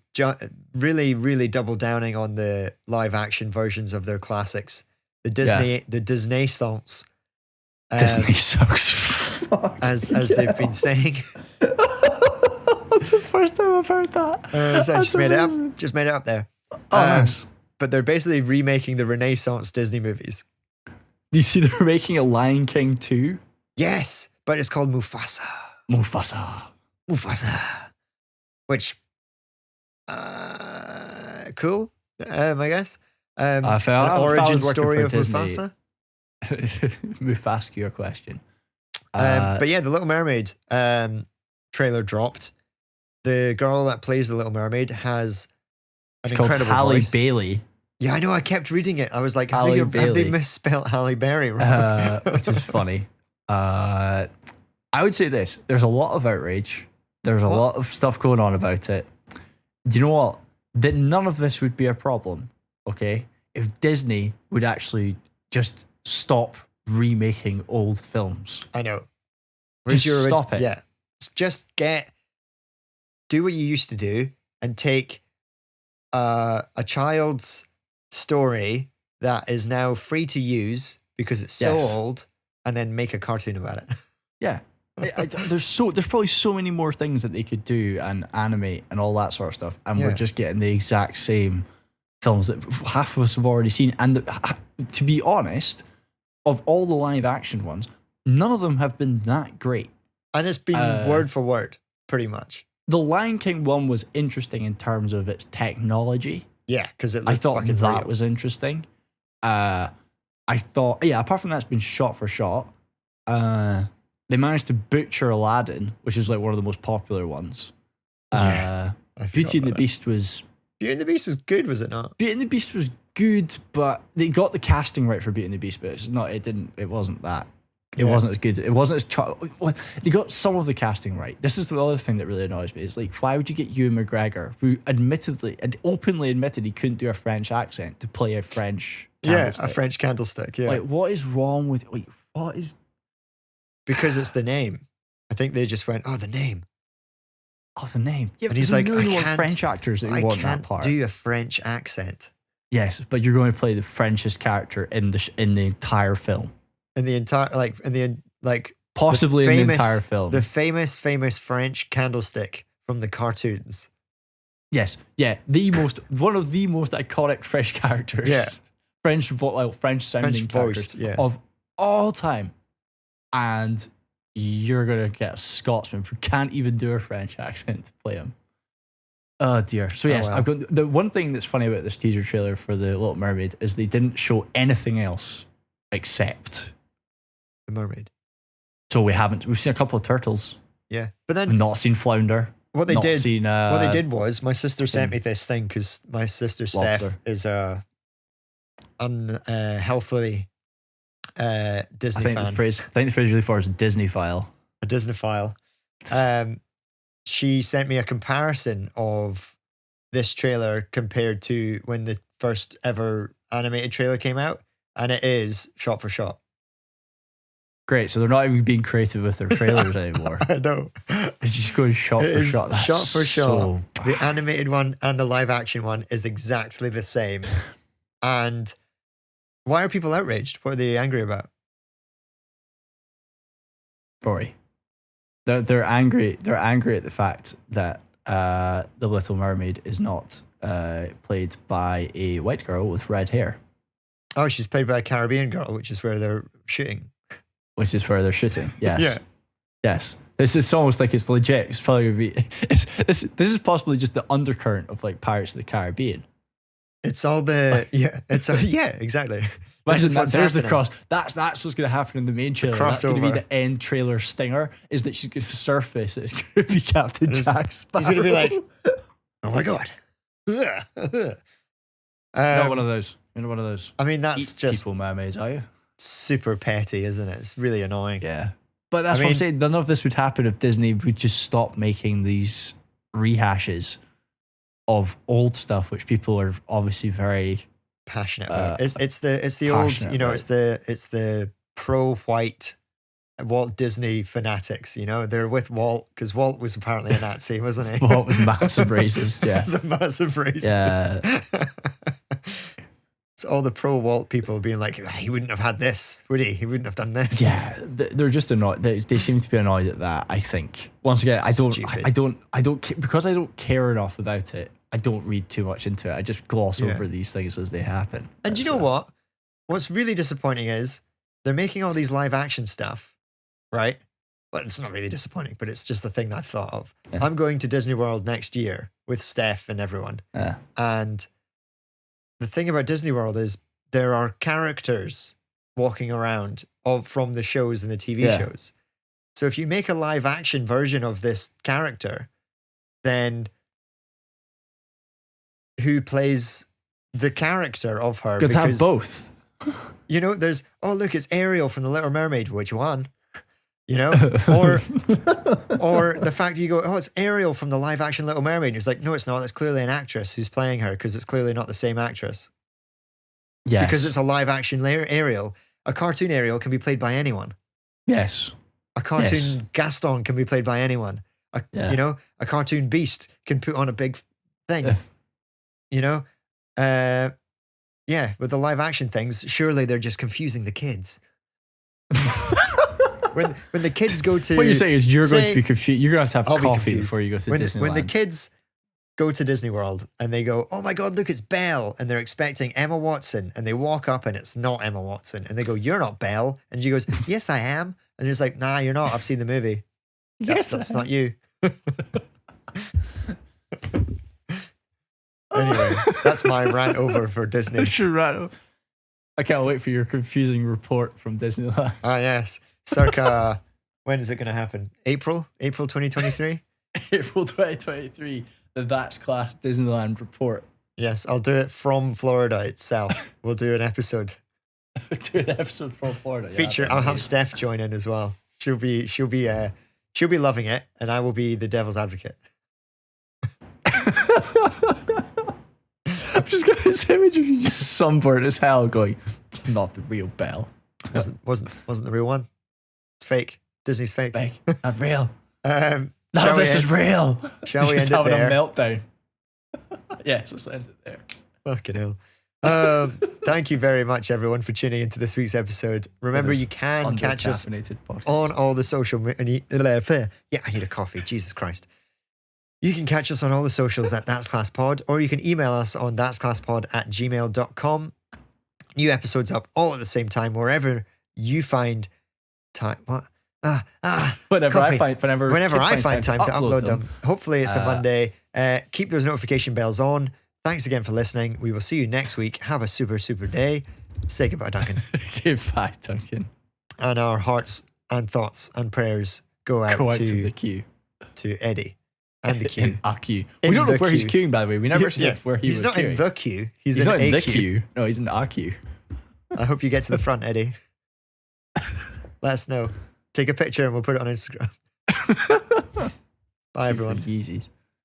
really, really double downing on the live action versions of their classics. The Disney songs. Disney songs. As they've been saying. The first time I've heard that. So I just made it up. Just made it up there. Oh, nice. But they're basically remaking the Renaissance Disney movies. Do you see they're making a Lion King 2? Yes, but it's called Mufasa. Mufasa. Which, cool, I guess. I found an origin story of Disney. Mufasa. Mufasa, your question. But yeah, the Little Mermaid trailer dropped. The girl that plays the Little Mermaid has an incredible Halle voice. Bailey. Yeah, I know. I kept reading it. I was like, have Bailey. they misspelled Halle Berry wrong? Which is funny. I would say this. There's a lot of outrage. There's a lot of stuff going on about it. Do you know what? That none of this would be a problem, okay? If Disney would actually just stop remaking old films. I know. Just stop it. Yeah. Just do what you used to do and take a child's story that is now free to use because it's so old, and then make a cartoon about it. Yeah. There's probably so many more things that they could do and animate and all that sort of stuff, and we're just getting the exact same films that half of us have already seen. And to be honest, of all the live action ones, none of them have been that great. And it's been word for word, pretty much. The Lion King one was interesting in terms of its technology. Yeah, because I thought that was interesting. I thought, apart from that's been shot for shot. They managed to butcher Aladdin, which is like one of the most popular ones. Beauty and the Beast was... Beauty and the Beast was good, was it not? Beauty and the Beast was good, but they got the casting right for Beauty and the Beast, but it wasn't that. It wasn't as good. It wasn't as... They got some of the casting right. This is the other thing that really annoys me. It's like, why would you get Ewan McGregor, who openly admitted he couldn't do a French accent, to play a French candlestick? Yeah, a French candlestick, yeah. Like, what is wrong with... Like, what is... Because it's the name. I think they just went, the name. Oh, the name. Yeah, and he's like, I can't, French actors that want that part. Do a French accent. Yes, but you're going to play the Frenchest character in the entire film. In the entire, possibly in the entire film. The famous French candlestick from the cartoons. Yes, yeah, one of the most iconic French characters. Yeah, French sounding characters of all time. And you're going to get a Scotsman who can't even do a French accent to play him. Oh dear. So yes, I've got the one thing that's funny about this teaser trailer for The Little Mermaid is they didn't show anything else except the mermaid. So we've seen a couple of turtles. Yeah, but We've then not seen flounder. what they not did, seen, what they did was my sister sent me this thing because my sister Steph Lobster. is a unhealthily Disney fan, I think the phrase really for is Disney file. a Disney file. She sent me a comparison of this trailer compared to when the first ever animated trailer came out, and it is shot for shot. Great. So they're not even being creative with their trailers anymore. I know. It's just going shot It for is shot. That's shot for shot. so The bad. animated one and the live action one is exactly the same. And why are people outraged? What are they angry about? Rory. They're angry. They're angry at the fact that the Little Mermaid is not played by a white girl with red hair, Oh, she's played by a Caribbean girl, which is where they're shooting. which is where they're shooting. Yes. Yeah. Yes. It's almost like it's legit. It's probably gonna be. This is possibly just the undercurrent of like Pirates of the Caribbean. It's all the yeah, exactly. This is what's There's the happening. cross. That's what's going to happen in the main trailer. That's going to be crossover. the end trailer stinger. Is that she's going to surface? It's going to be Captain It's- Jack Sparrow. He's gonna be like, oh my god. Not one of those. You're not one of those. I mean, that's Eat just people mermaids, are you? super petty, isn't it? It's really annoying. Yeah. But that's I what I'm mean- saying. None of this would happen if Disney would just stop making these rehashes of old stuff, which people are obviously very. Passionate about. It's the old, passionate you know, about. it's the pro white Walt Disney fanatics, you know. They're with Walt because Walt was apparently a Nazi, wasn't he? What was massive racist, yeah. He's a massive racist. It's all the pro Walt people being like, "Ah, he wouldn't have had this, would he? He wouldn't have done this." Yeah, they're just annoyed. They seem to be annoyed at that. I think once again, I don't because I don't care enough about it. I don't read too much into it. I just gloss Yeah. over these things as they happen. And you know what? What's really disappointing is they're making all these live action stuff, right? But it's not really disappointing, but it's just the thing that I've thought of. Yeah. I'm going to Disney World next year with Steph and everyone. Yeah. And the thing about Disney World is there are characters walking around from the shows and the TV Yeah. shows. So if you make a live action version of this character, then who plays the character of her? Could have both. You know, there's, oh, look, it's Ariel from The Little Mermaid. Which one? You know? Or the fact that you go, oh, it's Ariel from the live action Little Mermaid. And it's like, no, it's not. That's clearly an actress who's playing her because it's clearly not the same actress. Yes. Because it's a live action Ariel. A cartoon Ariel can be played by anyone. Yes. A cartoon Yes. Gaston can be played by anyone. Yeah. You know, a cartoon Beast can put on a big thing. You know? Yeah, with the live action things, surely they're just confusing the kids. when the kids go to What you're saying is you're going to say- be confused. You're going to have I'll be coffee confused. before you go to when Disneyland. the kids go to Disney World and they go, oh my God, look, it's Belle. And they're expecting Emma Watson. And they walk up and it's not Emma Watson. And they go, you're not Belle. And she goes, yes, I am. And it's like, nah, you're not. I've seen the movie. That's not you. Anyway, that's my rant over for Disney. Sure, right. I can't wait for your confusing report from Disneyland. Ah, yes. Circa, when is it going to happen? April 2023? April 2023, the That's Class Disneyland report. Yes, I'll do it from Florida itself. We'll do an episode. Do an episode from Florida. Feature. I'll have Steph join in as well. She'll be loving it, and I will be the devil's advocate. I'm just getting this image of you just sunburned as hell going, not the real Belle. Wasn't the real one. It's fake. Disney's fake. Like, not real. Um, None shall of we this is end- real. Shall we Just end it having there? a meltdown. Yes, let's end it there. Fucking hell. Thank you very much, everyone, for tuning into this week's episode. Remember, you can catch us Undercaffeinated podcast. on all the social media. Yeah, I need a coffee. Jesus Christ. You can catch us on all the socials at That's Class Pod, or you can email us on that'sclasspod@gmail.com. New episodes up all at the same time, wherever you find time. What? Whenever coffee. I find time to upload them. Hopefully it's a Uh, Monday. Keep those notification bells on. Thanks again for listening. We will see you next week. Have a super, super day. Say goodbye, Duncan. Goodbye, Duncan. And our hearts and thoughts and prayers go out, Go out to the queue. to Eddie and the queue. In a queue. In We don't know the where he's queue. queuing, by the way. We never said where he he's was not queuing. in the queue. He's He's in not in a the queue. queue. No, he's in a queue. I hope you get to the front, Eddie. Let us know. Take a picture and we'll put it on Instagram. Bye, everyone. Yeezys.